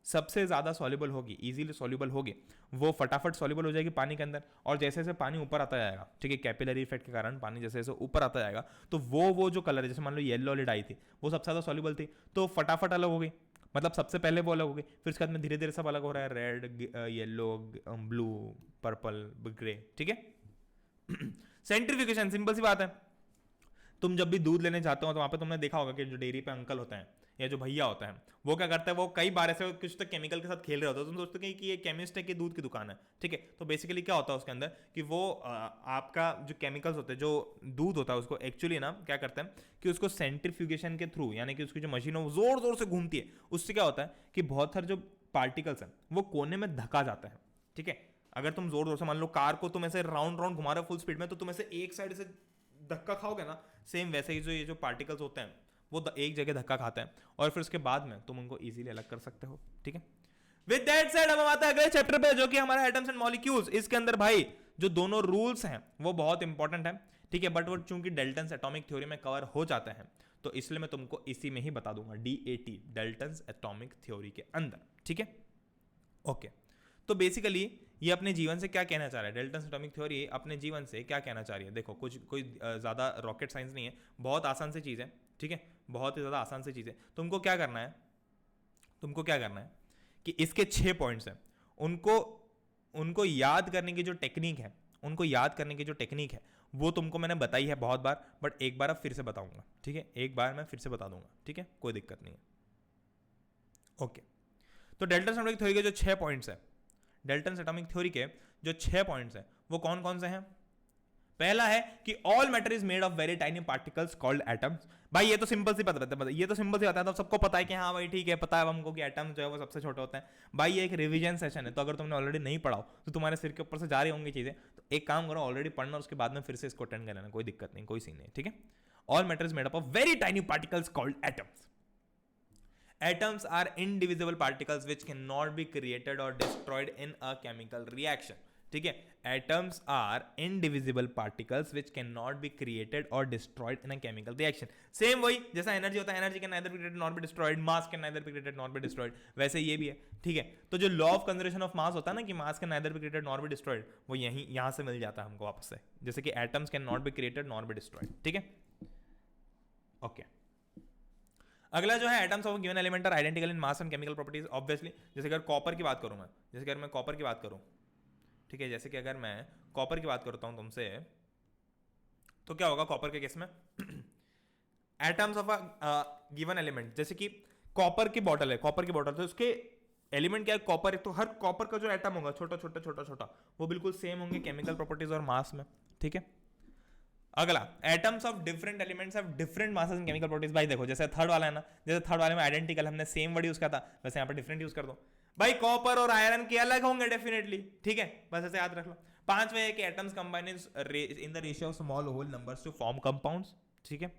सबसे ज्यादा सॉल्युबल होगी, इजीली सॉल्युबल होगी, वो फटाफट सॉल्युबल हो जाएगी पानी के अंदर, और जैसे जैसे पानी ऊपर आता जाएगा, ठीक है, कैपिलरी इफेक्ट के कारण पानी जैसे जैसे ऊपर आता जाएगा, तो वो जो कलर है, जैसे मान लो येलो वाली डाई थी वो सबसे ज्यादा सॉल्युबल थी, तो फटाफट अलग हो गई, मतलब सबसे पहले वो अलग हो गई, फिर उसके बाद में धीरे धीरे सब अलग हो रहा है, red, yellow, blue, purple, grey, ठीक है। सेंट्रीफ्यूगेशन सिंपल सी बात है, तुम जब भी दूध लेने जाते हो तो वहां पे तुमने देखा होगा कि जो डेयरी पे अंकल होते हैं या जो भैया होता है वो क्या करता है, वो कई बार ऐसे कुछ तो केमिकल के साथ खेल रहे होते हैं, तुम सोचते हो कि ये केमिस्ट है कि दूध की दुकान है, ठीक है। तो बेसिकली क्या होता है उसके अंदर कि वो आपका जो केमिकल्स होते हैं, जो दूध होता है, उसको एक्चुअली ना क्या करते हैं कि उसको सेंट्रीफ्यूगेशन के थ्रू, यानी कि उसकी जो मशीन है वो जोर जोर से घूमती है, उससे क्या होता है कि बहुत सारे जो पार्टिकल्स हैं वो कोने में धका जाता है, ठीक है। अगर तुम जोर जोर से मान लो कार को तुम ऐसे राउंड राउंड घुमा रहे हो फुल स्पीड में, तो तुम ऐसे एक साइड से धक्का खाओगे ना, सेम वैसे ही ये जो पार्टिकल्स होते हैं वो एक जगह धक्का खाते हैं, और फिर उसके बाद में तुम उनको इजीली अलग कर सकते हो, ठीक है। विद दैट सेड हम आते हैं अगले चैप्टर पे, जो कि हमारा एटम्स एंड मॉलिक्यूल्स। इसके अंदर भाई जो दोनों रूल्स हैं वो बहुत इंपॉर्टेंट है, ठीक है, बट वो चूंकि डेल्टन्स एटॉमिक थ्योरी में कवर हो जाते हैं तो इसलिए मैं तुमको इसी में ही बता दूंगा, DAT, डेल्टन्स एटॉमिक थ्योरी के अंदर, ठीक है। ओके, तो बेसिकली ये अपने जीवन से क्या कहना चाह रहा है, डेल्टन्स एटॉमिक थ्योरी अपने जीवन से क्या कहना चाह रही है। देखो, कोई ज़्यादा रॉकेट साइंस नहीं है, बहुत आसान सी चीज़ है, ठीक है, बहुत ही ज़्यादा आसान सी चीज़ है। तुमको क्या करना है कि इसके 6 पॉइंट्स हैं, उनको याद करने की जो टेक्निक है, वो तुमको मैंने बताई है बहुत बार, बट एक बार अब फिर से बताऊंगा, ठीक है, एक बार मैं फिर से बता दूंगा, ठीक है, कोई दिक्कत नहीं है। ओके, तो डेल्टन्स एटॉमिक थ्योरी के जो 6 पॉइंट्स हैं, डेल्टन्स एटॉमिक थ्योरी के जो 6 पॉइंट्स हैं वो कौन कौन से हैं। पहला है कि all matter is made of very tiny particles called atoms. भाई ये तो सिंपल सी बात है, ये तो सिंपल सी बात है, तो सबको पता है कि हाँ भाई ठीक है, पता है हमको कि एटम्स जो है वो सबसे छोटे होते हैं। भाई ये एक रिवीजन सेशन है, तो अगर तुमने ऑलरेडी नहीं पढ़ा हो तो तुम्हारे सिर के ऊपर से जा रही होंगी चीजें, तो एक काम करो, ऑलरेडी पढ़ना, उसके बाद में फिर से इसको अटेंड कर लेना, कोई दिक्कत नहीं, कोई सीन नहीं, ठीक है। All matter is made up of very tiny particles called atoms. Atoms are indivisible particles which cannot be created or destroyed in a chemical reaction. ठीक है, atoms are indivisible particles which can not be created और destroyed in a chemical reaction. Same वही जैसा energy होता है, energy can neither be created not be destroyed, mass can neither be created not be destroyed, वैसे ये भी है, ठीक है। तो जो law of conservation of mass होता है ना कि mass can neither be created not be destroyed, वो यहां से मिल जाता है हमको वापस से, जैसे कि atoms can not be created not be destroyed, ठीक है। ओके, अगला जो है atoms of given element are identical in mass and chemical properties. Obviously जैसे अगर कॉपर की बात करूं मैं, जैसे अगर मैं कॉपर की बात करूं, ठीक है, जैसे कि अगर मैं कॉपर की बात करता हूं तुमसे, तो क्या होगा कॉपर के केस में atoms of a given element, जैसे कि कॉपर की बॉटल है, तो उसके एलिमेंट क्या है, कॉपर है, तो हर कॉपर का जो एटम होगा छोटा छोटा छोटा छोटा वो बिल्कुल सेम होंगे केमिकल प्रॉपर्टीज और मास में, ठीक है। अगला, atoms of different elements have different masses and chemical properties. भाई देखो जैसे थर्ड वाला है ना, जैसे थर्ड वाले में आइडेंटिकल हमने सेम वर्ड यूज किया था, वैसे यहाँ पर डिफरेंट यूज कर दो। भाई कॉपर और आयरन के अलग होंगे डेफिनेटली, ठीक है, बस ऐसे याद रख लो। पांचवे है कि atoms combine in the ratio of small whole numbers to form compounds, ठीक है।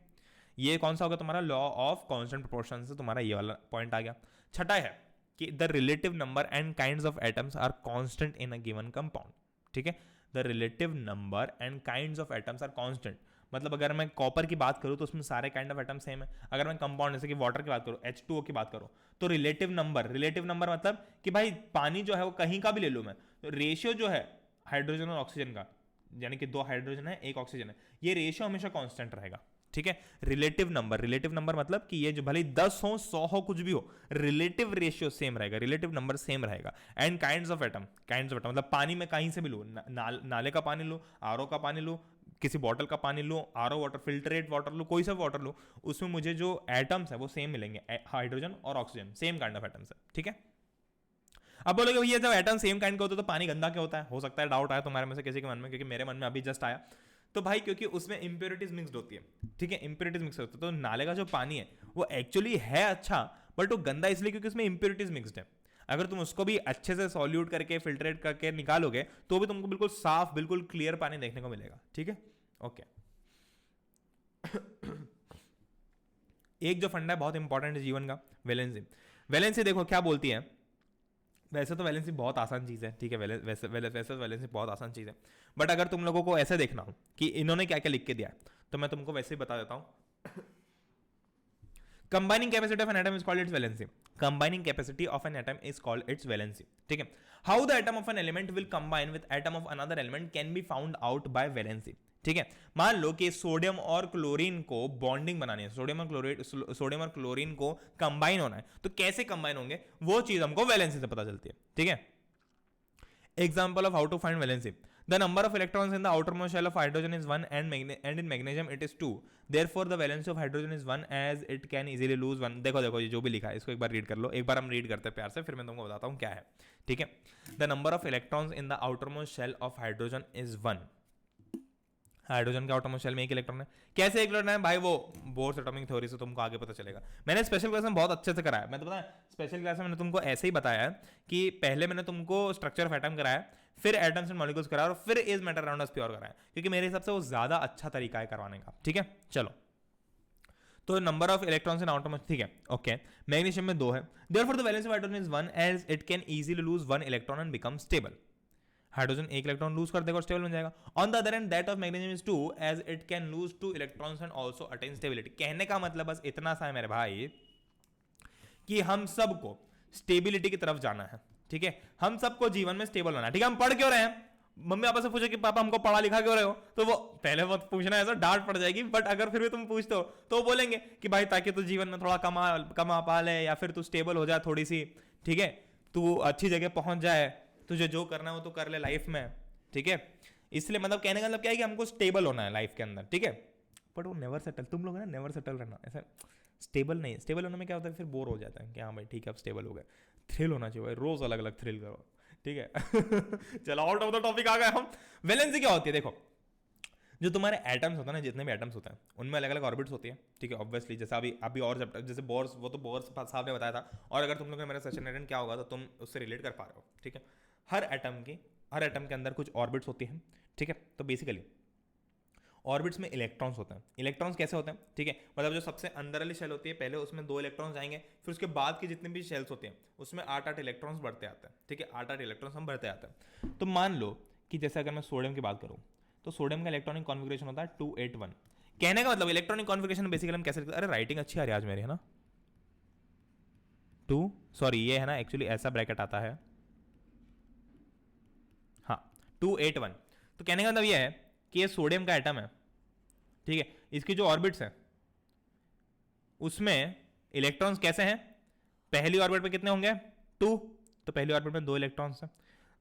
ये कौन सा होगा तुम्हारा, लॉ ऑफ कांस्टेंट प्रोपोर्शन से तुम्हारा ये वाला पॉइंट आ गया। छठा है कि the relative number and kinds of atoms are constant in a given compound, ठीक है। The relative number and kinds of atoms are constant, मतलब अगर मैं कॉपर की बात करूं तो उसमें सारे काइंड ऑफ एटम सेम है। अगर मैं कंपाउंड जैसे कि वाटर की बात करूं, H2O की बात करूं, तो रिलेटिव नंबर मतलब कि भाई पानी जो है वो कहीं का भी ले लूं मैं, तो रेशियो जो है हाइड्रोजन और ऑक्सीजन का, यानी कि 2 हाइड्रोजन है 1 ऑक्सीजन है, ये रेशियो हमेशा कांस्टेंट रहेगा, ठीक है। रिलेटिव नंबर मतलब कि ये जो भले 10 हो 100 हो कुछ भी हो, रिलेटिव रेशियो सेम रहेगा, रिलेटिव नंबर सेम रहेगा। एंड काइंड्स ऑफ एटम मतलब पानी में कहीं से भी लो, नाले का पानी लो, आरओ का पानी लो, किसी बॉटल का पानी लो, आरओ वाटर, फिल्टरेट वाटर लो, कोई सा वाटर लो, उसमें मुझे जो एटम्स है वो सेम मिलेंगे, हाइड्रोजन और oxygen same kind of atoms है, ठीक है। अब बोलोगे भैया जब एटम सेम काइंड का होता है तो पानी गंदा क्यों होता है, हो सकता है डाउट आया तुम्हारे में से किसी के मन में, क्योंकि मेरे मन में अभी जस्ट आया। तो भाई क्योंकि उसमें इंप्योरिटीज मिक्सड होती है, ठीक है, इंप्योरिटीज मिक्स होती है, तो नाले का जो पानी है वो एक्चुअली है अच्छा, बट वो गंदा इसलिए क्योंकि उसमें इंप्योरिटीज मिक्सड है। अगर तुम उसको भी अच्छे से सॉल्यूट करके फिल्ट्रेट करके निकालोगे तो भी तुमको बिल्कुल साफ बिल्कुल क्लियर पानी देखने को मिलेगा, ठीक है, ओके। एक जो फंडा है बहुत इंपॉर्टेंट है जीवन का, वैलेंसी। वैलेंसी देखो क्या बोलती है, वैसे तो वैलेंसी बहुत आसान चीज़ है, ठीक है, वैसे वैलेंसी बहुत आसान चीज़ है, बट अगर तुम लोगों को ऐसे देखना हो कि इन्होंने क्या क्या लिख के दिया है तो मैं तुमको वैसे ही बता देता हूं। Combining capacity of an atom is called its valency. Combining capacity of an atom is called its valency, ठीक है। How the atom of an element will combine with atom of another element can be found out by valency, ठीक है। मान लो कि sodium और chlorine को bonding बनानी है, सोडियम और क्लोरीन को कंबाइन होना है, तो कैसे कंबाइन होंगे वो चीज हमको वैलेंसी से पता चलती है, ठीक है। Example of how to find valency, the number of electrons in the outermost shell of hydrogen is 1 and in magnesium it is 2, therefore the valency of hydrogen is 1 as it can easily lose 1। देखो ये जो भी लिखा है इसको एक बार read कर लो, एक बार हम रीड करते हैं प्यार से, फिर मैं तुमको बताता हूं क्या है, ठीक है। The number of electrons in the outermost shell of hydrogen is 1, hydrogen के आउटरमोस्ट शेल में एक इलेक्ट्रॉन है, कैसे एक इलेक्ट्रॉन है भाई, वो बोर्स एटॉमिक थ्योरी से तुमको आगे पता चलेगा। मैंने स्पेशल क्लास में बहुत अच्छे से कराया, मैं तो पता है स्पेशल क्लास में मैंने तुमको ऐसे ही बताया है कि पहले मैंने तुमको स्ट्रक्चर ऑफ एटम कराया, फिर एटम्स एंड मॉलिक्यूल्स कराया और फिर is matter around us pure कराया, क्योंकि मेरे हिसाब से वो ज्यादा अच्छा तरीका है करवाने का, ठीक है। चलो तो number of electrons in outermost, ठीक है, ओके। मैग्नीशियम में 2 है, therefore the valency of hydrogen is 1 as it can easily lose 1 electron and become stable. Hydrogen 1 electron lose कर देगा और स्टेबल बन जाएगा। On the other end that of magnesium is 2 as it can lose 2 electrons and also attain stability. कहने का मतलब बस इतना सा है मेरे भाई कि हम सबको स्टेबिलिटी की तरफ जाना है, ठीक है, हम सबको जीवन में स्टेबल होना है, ठीक है। हम पढ़ क्यों रहे हैं, मम्मी पापा से पूछो कि पापा हमको पढ़ा लिखा क्यों रहे हो, तो वो पहले वो पूछना ऐसा डांट पड़ जाएगी, बट अगर फिर भी तुम पूछते हो तो वो बोलेंगे कि भाई ताकि तू जीवन में थोड़ा कमा पा ले, या फिर तू स्टेबल हो जाए थोड़ी सी, ठीक है, तू अच्छी जगह पहुंच जाए, तुझे जो करना हो तो कर ले लाइफ में, ठीक है। इसलिए मतलब कहने का मतलब क्या है कि हमको स्टेबल होना है लाइफ के अंदर, ठीक है। बट वो नेवर सेटल, तुम लोग ना नेवर सेटल रहना, ऐसा स्टेबल नहीं। स्टेबल होने में क्या होता है, फिर बोर हो जाता है कि हाँ भाई ठीक है अब स्टेबल हो गए, थ्रिल होना चाहिए भाई, रोज अलग अलग थ्रिल करो, ठीक है। चलो आउट ऑफ द टॉपिक आ गए हम। वैलेंसी क्या होती है, देखो जो तुम्हारे एटम्स होते हैं ना, जितने भी एटम्स होते हैं उनमें अलग अलग ऑर्बिट्स होती है, ठीक है, ऑब्वियसली। जैसे अभी और जैसे बोर्स, वो तो बोर्स साहब ने बताया था, और अगर तुम लोगों ने मेरा सेशन अटेंड किया होगा तो तुम उससे रिलेट कर पा रहे हो, ठीक है। हर एटम के अंदर कुछ ऑर्बिट्स होती हैं, ठीक है। तो बेसिकली ऑर्बिट्स में इलेक्ट्रॉन्स होते हैं। इलेक्ट्रॉन्स कैसे होते हैं, ठीक है, मतलब जो सबसे अंदर वाली शेल होती है पहले उसमें 2 इलेक्ट्रॉन्स जाएंगे, फिर उसके बाद की जितनी भी शेल्स होती हैं उसमें 8-8 इलेक्ट्रॉन्स बढ़ते आते हैं, ठीक है, 8-8 इलेक्ट्रॉन्स हम बढ़ते आते हैं। तो मान लो कि जैसे अगर मैं सोडियम की बात करूं तो सोडियम का इलेक्ट्रॉनिक कॉन्फ़िगरेशन होता है 281। कहने का मतलब इलेक्ट्रॉनिक कॉन्फ़िगरेशन बेसिकली हम कैसे लिखते हैं, अरे राइटिंग अच्छी आ रही है आज मेरी, है ना, ये है ना एक्चुअली ऐसा ब्रैकेट आता है, हाँ 281। तो कहने का मतलब ये है कि ये सोडियम का एटम है, ठीक है, इसकी जो ऑर्बिट्स है उसमें इलेक्ट्रॉन्स कैसे हैं, पहली ऑर्बिट में कितने होंगे 2, तो पहली ऑर्बिट में 2 इलेक्ट्रॉन्स हैं,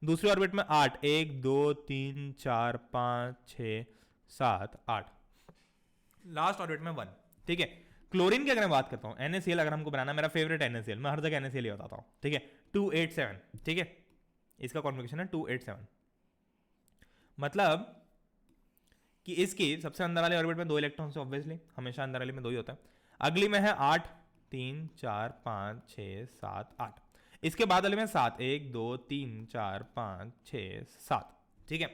दूसरी ऑर्बिट में 8, 1 2 3 4 5 6 7 8, लास्ट ऑर्बिट में 1, ठीक है। क्लोरीन की अगर मैं बात करता हूं, NaCl अगर हमको बनाना, मेरा फेवरेट NaCl, मैं हर जगह NaCl ही बताता हूं, ठीक है, 287, ठीक है, इसका कॉन्फ़िगरेशन है 287। मतलब कि इसकी सबसे अंदर वाले ऑर्बिट में 2 इलेक्ट्रॉन्स है, ऑब्वियसली हमेशा अंदर वाले में 2 ही होता है। अगली में है 8, 3, 4, 5, 6, 7, 8। इसके बाद वाले में 7, 1, 2, 3, 4, 5, 6, 7, ठीक है।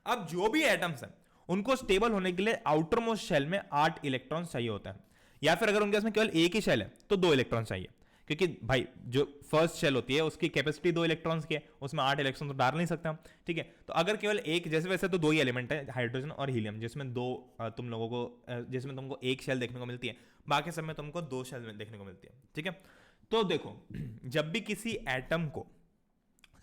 अब जो भी एटम्स हैं उनको स्टेबल होने के लिए आउटर मोस्ट शेल में 8 इलेक्ट्रॉन्स चाहिए होता है, या फिर अगर उनके पास में केवल एक ही शेल है तो 2 इलेक्ट्रॉन चाहिए, क्योंकि भाई जो फर्स्ट शेल होती है उसकी कैपेसिटी 2 इलेक्ट्रॉन्स की है, उसमें 8 इलेक्ट्रॉन तो डाल नहीं सकते हम, ठीक है। तो अगर केवल एक, जैसे वैसे तो 2 ही एलिमेंट है, हाइड्रोजन और हीलियम, जिसमें तुम लोगों को जिसमें तुमको एक शेल देखने को मिलती है, बाकी सब में तुमको 2 शेल देखने को मिलती है, ठीक है। तो देखो, जब भी किसी एटम को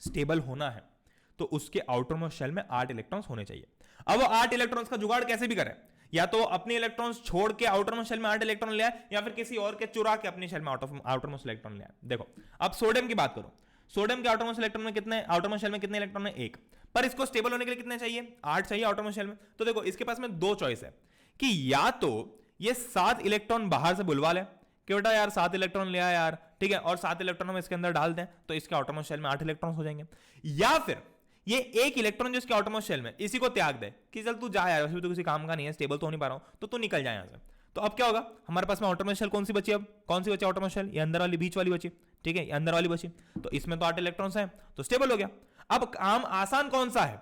स्टेबल होना है तो उसके आउटर मोस्ट शेल में 8 इलेक्ट्रॉन्स होने चाहिए। अब वो 8 इलेक्ट्रॉन्स का जुगाड़ कैसे भी करें, या तो अपने इलेक्ट्रॉन्स छोड़ के आउटर मोस्ट शेल में 8 इलेक्ट्रॉन ले आए, या फिर किसी और के चुरा के अपनी शेल में आउटर मोस्ट इलेक्ट्रॉन ले आए। देखो, अब सोडियम की बात करो, सोडियम के आउटर मोस्ट इलेक्ट्रॉन में कितने, आउटर मोस्ट शेल में कितने इलेक्ट्रॉन है, 1, पर इसको स्टेबल होने के लिए कितने चाहिए, 8 चाहिए आउटर मोस्ट शेल में। तो देखो, इसके पास में 2 चॉइस है कि या तो ये 7 इलेक्ट्रॉन बाहर से बुलवा ले कि बेटा यार 7 इलेक्ट्रॉन ले आया यार, ठीक है, और 7 इलेक्ट्रॉन हम इसके अंदर डाल दें तो इसके आउटर मोस्ट शेल में 8 इलेक्ट्रॉन हो जाएंगे, या फिर ये एक इलेक्ट्रॉन जो इसके आउटरमोस्ट शेल में, इसी को त्याग दे कि चल तू जा यार, वैसे भी तो किसी काम का नहीं है, स्टेबल तो हो नहीं पा रहा हूं, तो तू निकल जाए यहां से। तो अब क्या होगा, हमारे पास में आउटरमोस्ट शेल कौन सी बची, अब कौन सी बची आउटरमोस्ट शेल, ये अंदर वाली बीच वाली बची, ठीक है, ये अंदर वाली बची, तो इसमें तो 8 इलेक्ट्रॉन्स हैं तो स्टेबल हो गया। अब काम आसान कौन सा है,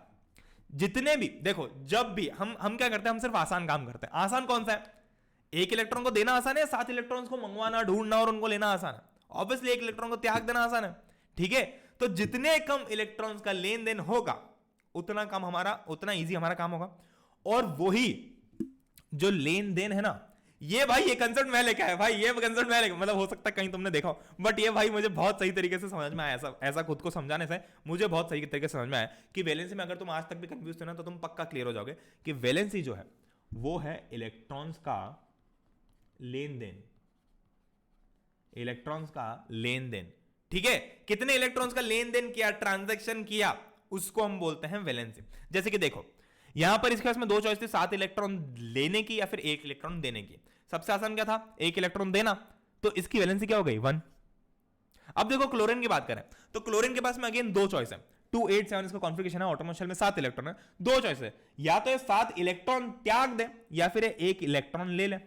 जितने भी देखो, जब भी हम क्या करते हैं, हम सिर्फ आसान काम करते हैं। आसान कौन सा है, एक इलेक्ट्रॉन को देना आसान है, 7 इलेक्ट्रॉन्स को मंगवाना, ढूंढना और उनको लेना आसान है। ऑब्वियसली एक इलेक्ट्रॉन को त्याग देना आसान है, ठीक है। तो जितने कम इलेक्ट्रॉन्स का लेन देन होगा उतना कम हमारा, उतना इजी हमारा काम होगा। और वही जो लेन देन है ना, ये भाई ये कंसेप्ट मैं लेके आया भाई, ये कंसेप्ट मैं लेके, मतलब हो सकता है कहीं तुमने देखा हो, बट ये भाई मुझे बहुत सही तरीके से समझ में आया, ऐसा खुद को समझाने से मुझे बहुत सही तरीके से समझ में आया कि वैलेंसी में अगर तुम आज तक भी कंफ्यूज थे ना, तो तुम पक्का क्लियर हो जाओगे कि वैलेंसी जो है वो है इलेक्ट्रॉन्स का लेन देन, इलेक्ट्रॉन्स का लेन देन, ठीक है। कितने इलेक्ट्रॉन्स का लेन देन किया, ट्रांजैक्शन किया, उसको हम बोलते हैं वैलेंसी। जैसे कि देखो, यहां पर इसके पास में 2 चॉइस थी, 7 इलेक्ट्रॉन लेने की या फिर 1 इलेक्ट्रॉन देने की। सबसे आसान क्या था, 1 इलेक्ट्रॉन देना, तो इसकी वैलेंसी क्या हो गई, 1। अब देखो क्लोरीन की बात करें तो क्लोरीन के पास में अगेन 2 चॉइस है, 287 इसका कॉन्फ़िगरेशन है, आउटरमोस्ट शेल में 7 इलेक्ट्रॉन है, 2 चॉइस है, या तो ये 7 इलेक्ट्रॉन त्याग दे या फिर 1 इलेक्ट्रॉन ले ले।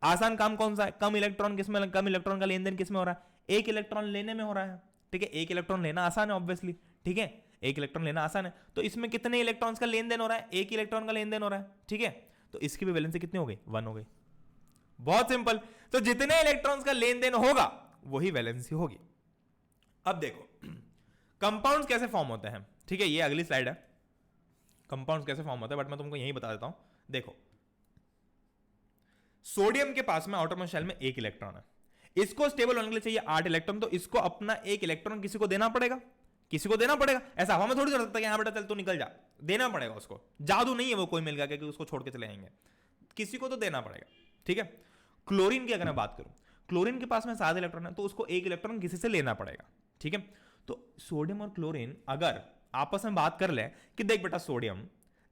आसान काम कौन सा है, कम इलेक्ट्रॉन किसमें, कम इलेक्ट्रॉन का लेन देन किसमें हो रहा है, 1 इलेक्ट्रॉन लेने में हो रहा है, ठीक है। 1 इलेक्ट्रॉन लेना आसान है ऑब्वियसली, ठीक है, 1 इलेक्ट्रॉन लेना आसान है, तो इसमें कितने इलेक्ट्रॉन्स का लेन देन हो रहा है, 1 इलेक्ट्रॉन का लेन देन हो रहा है, ठीक है। तो इसकी भी वैलेंसी कितनी हो गई, 1 हो गई, बहुत सिंपल। तो जितने इलेक्ट्रॉन्स का लेन देन होगा वही वैलेंसी होगी। अब देखो कंपाउंड्स कैसे फॉर्म होते हैं, ठीक है, ये अगली स्लाइड है, कंपाउंड्स कैसे फॉर्म होते हैं, बट मैं तुमको यही बता देता हूं। देखो, सोडियम के पास में आउटरमोस्ट शेल में 1 इलेक्ट्रॉन है, इसको स्टेबल होने के लिए चाहिए 8 इलेक्ट्रॉन, तो इसको अपना 1 इलेक्ट्रॉन किसी को देना पड़ेगा, किसी को देना पड़ेगा। ऐसा हवा में थोड़ी कर सकता है, यहां बेटा चल तू निकल जा, देना पड़ेगा उसको, जादू नहीं है वो कोई मिल गया कि उसको छोड़ के चले जाएंगे, किसी को तो देना पड़ेगा, ठीक है। क्लोरीन की अगर मैं बात करूं, क्लोरीन के पास में 7 इलेक्ट्रॉन है, तो उसको 1 इलेक्ट्रॉन किसी से लेना पड़ेगा, ठीक है। तो सोडियम और क्लोरीन अगर आपस में बात कर ले कि देख बेटा सोडियम,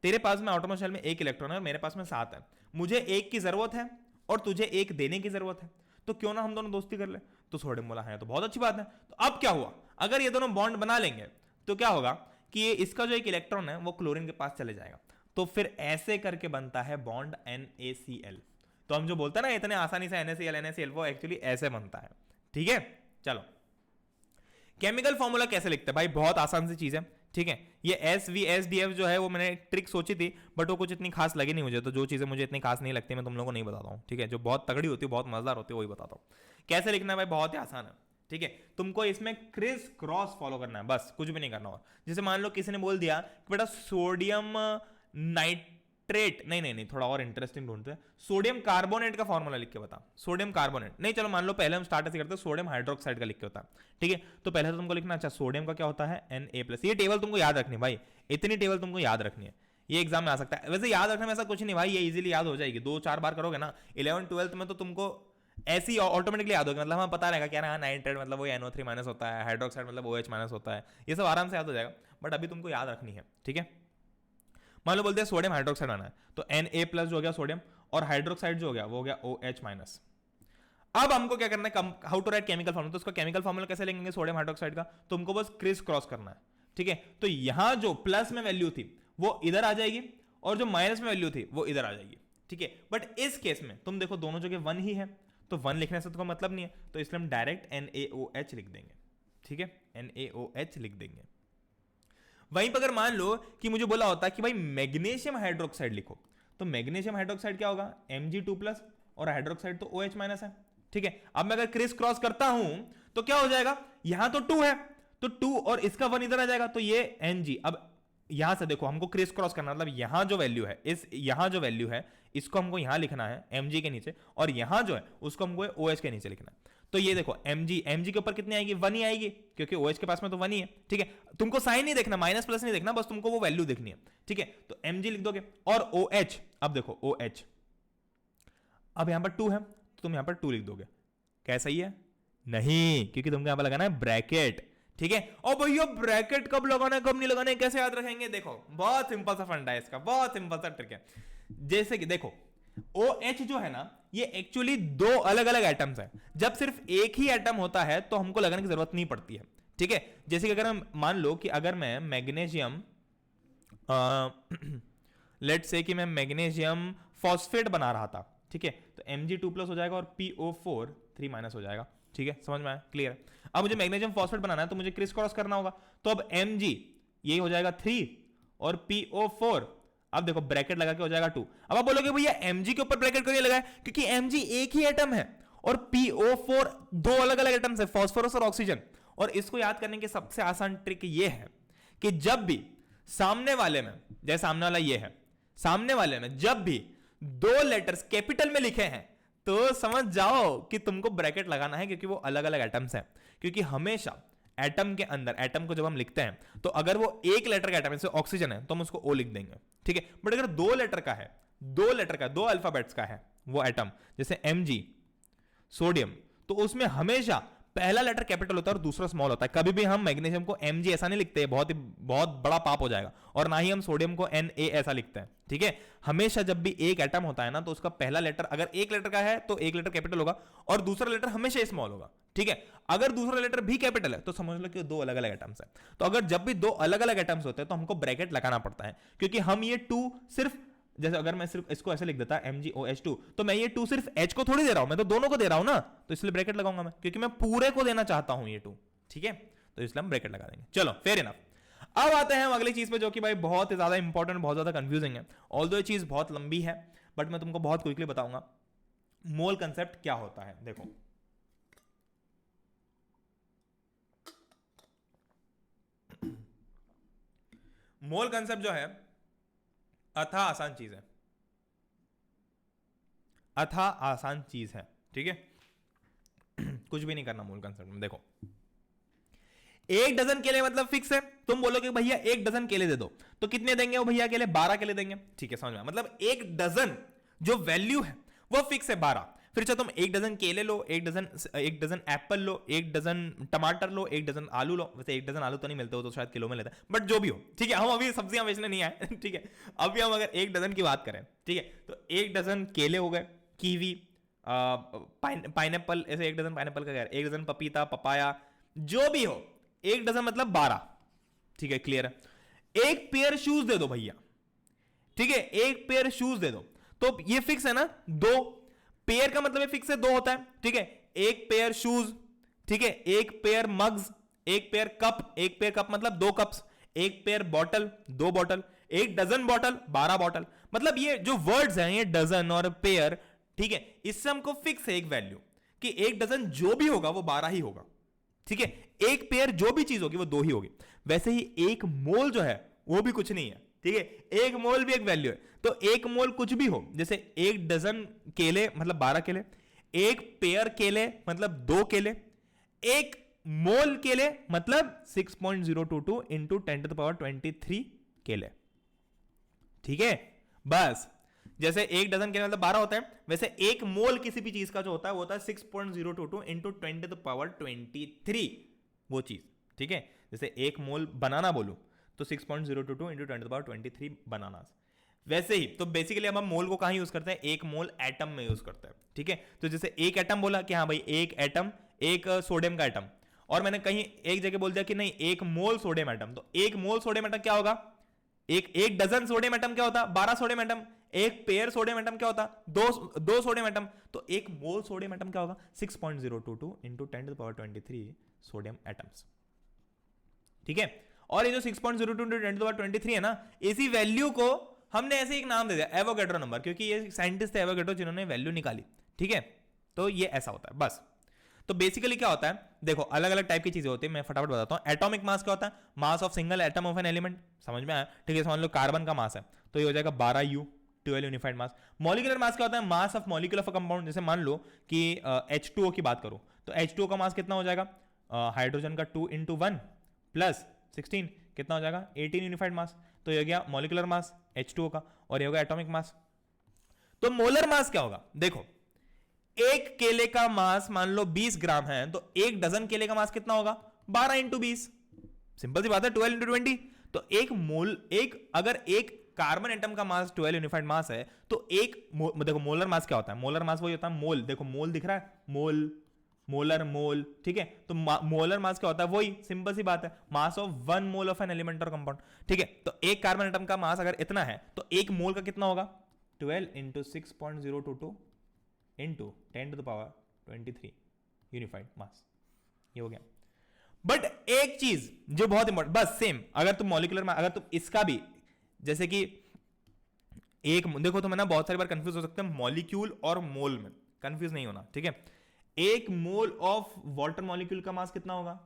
तेरे पास में आउटरमोस्ट शेल में 1 इलेक्ट्रॉन है, मेरे पास में 7 है, मुझे 1 की जरूरत है और तुझे 1 देने की जरूरत है, तो क्यों ना हम दोनों दोस्ती कर ले। तो सोडियम बोला है तो बहुत अच्छी बात है। तो अब क्या हुआ, अगर ये दोनों बॉन्ड बना लेंगे तो क्या होगा कि ये इसका जो 1 इलेक्ट्रॉन है वो क्लोरीन के पास चले जाएगा, तो फिर ऐसे करके बनता है बॉन्ड NaCl। तो हम जो बोलते हैं ना इतने आसानी से NaCl वो एक्चुअली ऐसे बनता है, ठीक है। चलो केमिकल फॉर्मूला कैसे लिखते हैं भाई, बहुत आसान सी चीज है, ठीक है। ये SVSDF जो है वो मैंने ट्रिक सोची थी, बट वो कुछ इतनी खास लगी नहीं मुझे, तो जो चीजें मुझे इतनी खास नहीं लगती मैं तुम लोगों को नहीं बताता हूँ, ठीक है। जो बहुत तगड़ी होती है, बहुत मजेदार होती है, वही बताता हूँ। कैसे लिखना है भाई, बहुत ही आसान है, ठीक है। तुमको इसमें क्रिस क्रॉस फॉलो करना है, बस कुछ भी नहीं करना। और जैसे मान लो किसी ने बोल दिया कि बेटा सोडियम नाइट्रेट, नहीं, थोड़ा और इंटरेस्टिंग ढूंढते हैं, सोडियम कार्बोनेट का फॉर्मूला लिख के बता, सोडियम कार्बोनेट नहीं, चलो मान लो पहले हम स्टार्ट ऐसे करते हैं, सोडियम हाइड्रोक्साइड का लिख के होता है, ठीक है। तो पहले तो तुमको लिखना, अच्छा सोडियम का क्या होता है Na+, ये टेबल तुमको याद रखनी भाई, इतनी टेबल तुमको याद रखनी है, ये एग्जाम में आ सकता है। वैसे याद रखने में ऐसा कुछ नहीं भाई, ये इजीली याद हो जाएगी, 2-4 बार करोगे ना 11th 12th में, तो तुमको ऐसी ऑटोमेटिकली याद होगी, मतलब हमें पता रहेगा क्या ना, नाइट्रेट मतलब वो NO3- होता है, हाइड्रोक्साइड मतलब OH- होता है, ये सब आराम से याद हो जाएगा। बट अभी तुमको याद रखनी है, ठीक है। मान लो बोलते हैं सोडियम हाइड्रोक्साइड आना है, तो Na+ जो हो गया सोडियम, और हाइड्रोक्साइड जो हो गया वो हो गया OH-। अब हमको क्या करना है, how to write chemical formula, तो उसका केमिकल फॉर्मूला कैसे लेंगे सोडियम हाइड्रोक्साइड का, तो हमको बस क्रिस क्रॉस करना है, ठीक है। तो यहां जो प्लस में वैल्यू थी वो इधर आ जाएगी और जो माइनस में वैल्यू थी वो इधर आ जाएगी, ठीक है। बट इस केस में तुम देखो दोनों जगह 1 ही है, तो 1 लिखने से तो कोई मतलब नहीं है, तो इसलिए हम डायरेक्ट NaOH लिख देंगे, ठीक है, NaOH लिख देंगे। वहीं पर अगर मान लो कि मुझे बोला होता है कि भाई मैग्नीशियम हाइड्रोक्साइड लिखो, तो मैग्नीशियम हाइड्रोक्साइड क्या होगा, Mg2+ और हाइड्रोक्साइड तो OH- है, ठीक है। अब मैं अगर क्रिस क्रॉस करता हूं तो क्या हो जाएगा, यहां तो 2 है, तो 2 और इसका 1 इधर आ जाएगा, तो ये Mg। अब यहां से देखो हमको क्रिस क्रॉस करना, मतलब यहां जो वैल्यू है, यहां जो वैल्यू है इसको हमको यहां लिखना है Mg के नीचे, और यहां जो है उसको हमको OH के नीचे लिखना है। तो ये देखो Mg के ऊपर कितनी आएगी, 1 ही आएगी, क्योंकि OH के पास में तो 1 ही है, ठीक है। तुमको साइन नहीं देखना, माइनस प्लस नहीं देखना, बस तुमको वो वैल्यू देखनी है, ठीक है। तो Mg लिख दोगे और OH, अब देखो OH, अब यहां पर 2 है तो तुम यहां पर 2 लिख दोगे, क्या सही है, नहीं, क्योंकि तुमको यहां पर लगाना है ब्रैकेट, ठीक है। और भैया ब्रैकेट कब लगाना है कब नहीं लगाना है कैसे याद रखेंगे, देखो बहुत सिंपल सा फंडा है इसका, बहुत सिंपल सा ट्रिक है। जैसे कि देखो OH जो है ना, ये एक्चुअली 2 अलग अलग एटम्स है, जब सिर्फ एक ही एटम होता है तो हमको लगाने की जरूरत नहीं पड़ती है, ठीक है। जैसे कि अगर हम मान लो कि अगर मैं मैग्नीशियम लेट्स से कि मैं मैग्नीशियम फॉस्फेट बना रहा था, ठीक है, तो Mg2+ हो जाएगा और PO4 3- हो जाएगा, ठीक है, समझ में आया, क्लियर है। अब मुझे मैग्नीशियम फॉस्फेट बनाना है तो मुझे क्रिस क्रॉस करना होगा, तो अब Mg ये हो जाएगा 3 और PO4, अब देखो ब्रैकेट लगा के हो जाएगा 2। अब आप बोलोगे भैया Mg के ऊपर ब्रैकेट क्यों नहीं लगाया, क्योंकि Mg एक ही एटम है और PO4 2 अलग अलग एटम्स है, फास्फोरस और ऑक्सीजन। और इसको याद करने की सबसे आसान ट्रिक ये है कि जब भी सामने वाले में, जैसे सामने वाला ये है, सामने वाले में जब भी 2 लेटर्स कैपिटल में लिखे हैं तो समझ जाओ कि तुमको ब्रैकेट लगाना है, क्योंकि वो अलग अलग एटम्स हैं। क्योंकि हमेशा एटम के अंदर, एटम को जब हम लिखते हैं तो अगर वो एक लेटर का एटम, जैसे ऑक्सीजन है तो हम उसको O लिख देंगे, ठीक है। बट अगर 2 लेटर का है, 2 लेटर का, 2 अल्फाबेट्स का है वो एटम, जैसे Mg सोडियम, तो उसमें हमेशा पहला लेटर कैपिटल होता है और दूसरा स्मॉल होता है। कभी भी हम मैग्नीशियम को Mg ऐसा नहीं लिखते, बहुत बड़ा पाप हो जाएगा, और ना ही हम सोडियम को Na ऐसा लिखते हैं, ठीक है। हमेशा जब भी एक एटम होता है ना तो उसका पहला लेटर, अगर एक लेटर का है तो एक लेटर कैपिटल होगा और दूसरा लेटर हमेशा स्मॉल होगा, ठीक है। अगर दूसरा लेटर भी कैपिटल है तो समझ लो कि 2 अलग अलग एटम्स है। तो अगर जब भी 2 अलग अलग एटम्स होते हैं तो हमको ब्रैकेट लगाना पड़ता है, क्योंकि हम ये 2 सिर्फ, जैसे अगर मैं सिर्फ इसको ऐसे लिख देता MgOH2, तो मैं ये 2 सिर्फ H को थोड़ी दे रहा हूं, मैं तो दोनों को दे रहा हूं ना, तो इसलिए ब्रैकेट लगाऊंगा मैं, क्योंकि मैं पूरे को देना चाहता हूं ये 2, ठीक है। तो इसलिए हम ब्रैकेट लगा देंगे, चलो फेयर इनफ। अब आते हैं हम अगली चीज पे, जो कि भाई बहुत ज्यादा इंपॉर्टेंट, बहुत ज्यादा कंफ्यूजिंग है। ऑल्दो ये चीज बहुत लंबी है बट मैं तुमको बहुत क्विकली बताऊंगा। मोल कंसेप्ट क्या होता है, देखो मोल कंसेप्ट जो है अथा आसान चीज है, अथा आसान चीज है, ठीक है। कुछ भी नहीं करना मोल कंसेप्ट में। देखो 1 डजन केले मतलब फिक्स है, तुम बोलोगे भैया 1 डजन केले दे दो, तो कितने देंगे वो भैया केले, 12 केले देंगे, ठीक है, समझ में। मतलब 1 डजन जो वैल्यू है वो फिक्स है 12। फिर चाहे तुम 1 डजन केले लो, 1 डजन एप्पल लो, 1 डजन टमाटर लो, 1 डजन आलू लो, वैसे 1 डजन आलू तो नहीं मिलते, हो तो शायद किलो में लेते हैं, बट जो भी हो, ठीक है। हम अभी सब्जियां बेचने नहीं आए, ठीक है। अभी हम अगर 1 डजन की बात करें, ठीक है, तो 1 डजन केले हो गए, कीवी, पाइनएप्पल, ऐसे 1 डजन पाइनएप्पल का, 1 डजन पपीता, पपाया, जो भी हो, 1 डजन मतलब 12, ठीक है, क्लियर है। 1 पेयर शूज दे दो भैया, ठीक है, 1 पेयर शूज दे दो, तो ये फिक्स है ना, 2 पेयर का मतलब फिक्स है 2 होता है, ठीक है। 1 पेयर शूज, ठीक है, 1 pair mugs, 1 pair cup, 1 pair cup मतलब 2 cups, 1 pair bottle, 2 bottle, 1 dozen bottle, 12 bottle. मतलब ये जो वर्ड्स हैं, ये डजन और पेयर, ठीक है, इससे हमको फिक्स है एक वैल्यू कि 1 डजन जो भी होगा वो 12 ही होगा, ठीक है। 1 पेयर जो भी चीज होगी वो 2 ही होगी। वैसे ही 1 मोल जो है वो भी कुछ नहीं है, ठीक है, 1 मोल भी एक वैल्यू है। तो 1 मोल कुछ भी हो, जैसे 1 डजन केले मतलब 12 केले, 1 पेयर केले मतलब 2 केले, 1 मोल केले मतलब 6.022 इंटू 10⁻23 केले, ठीक है। बस जैसे 1 डजन केले मतलब 12 होता है, वैसे 1 मोल किसी भी चीज का जो होता है वो होता है 6.022 इंटू 10⁻23 वो चीज, ठीक है। जैसे 1 मोल बनाना बोलूं तो 6.022 इंटू 10⁻23 बनाना। वैसे ही तो बेसिकली अब हम मोल को कहां यूज करते हैं, एक मोल एटम में यूज करते हैं, ठीक है। तो जैसे एक एटम बोला कि हाँ भाई एक एटम, एक सोडियम का एटम, और मैंने कहीं एक जगह बोल दिया कि नहीं एक मोल सोडियम एटम, तो एक मोल सोडियम एटम क्या होगा, एक डजन सोडियम एटम क्या होता, 12 सोडियम एटम। एक पेयर सोडियम एटम क्या होता, दो सोडियम एटम। तो एक मोल सोडियम एटम क्या होगा, 6.022 इंटू 10⁻23 सोडियम एटम्स, ठीक है। और ये जो 6.02 इंटू 10⁻23 है ना, इसी वैल्यू को हमने ऐसे एक नाम दे दिया एवोगैड्रो नंबर, क्योंकि ये साइंटिस्ट थे एवोगैड्रो जिन्होंने वैल्यू निकाली, ठीक है। तो ये ऐसा होता है बस। तो बेसिकली क्या होता है, देखो अलग अलग टाइप की चीजें होती है, मैं फटाफट बताता हूं। एटॉमिक मास क्या होता है, mass of single atom of an element, समझ में आया, ठीक है। समझ लो कार्बन का मास है तो ये हो जाएगा 12U, 12 यूनिफाइड मास। मॉलिक्यूलर मास क्या होता है, mass of molecule of a compound. जैसे मान लो कि H2O की बात करूं तो H2O का मास कितना हो जाएगा, हाइड्रोजन का 2 × 1 प्लस 16 कितना हो जाएगा 18 यूनिफाइड मास। तो ये हो गया मॉलिक्यूलर मास H2O का, और ये होगा एटॉमिक मास। तो मोलर मास क्या होगा, देखो एक केले का मास मान लो 20 ग्राम है, तो एक डजन केले का मास कितना होगा 12 × 20, सिंपल सी बात है 12 × 20। तो एक मोल, अगर एक कार्बन एटम का मास 12 यूनिफाइड मास है तो देखो मोलर मास क्या होता है, मोलर मास वही होता है मोल, देखो मोल दिख रहा है, मोल, मोलर, मोल, ठीक है। तो मोलर मास क्या होता है, वही सिंपल सी बात है mass of 1 mole of an element और कंपाउंड, ठीक है। तो एक कार्बन एटम का मास अगर इतना है तो एक मोल का कितना होगा 12 × 6.022 इंटू 10⁻23 यूनिफाइड मास, ये हो गया। बट एक चीज जो बहुत इंपॉर्टेंट, बस सेम अगर तुम मॉलिक्यूलर में, अगर तुम इसका भी जैसे कि एक देखो, तो मैं ना बहुत सारी बार कंफ्यूज हो सकते हैं मॉलिक्यूल और मोल में, कंफ्यूज नहीं होना, ठीक है। एक मोल ऑफ वाटर मॉलिक्यूल का मास कितना होगा,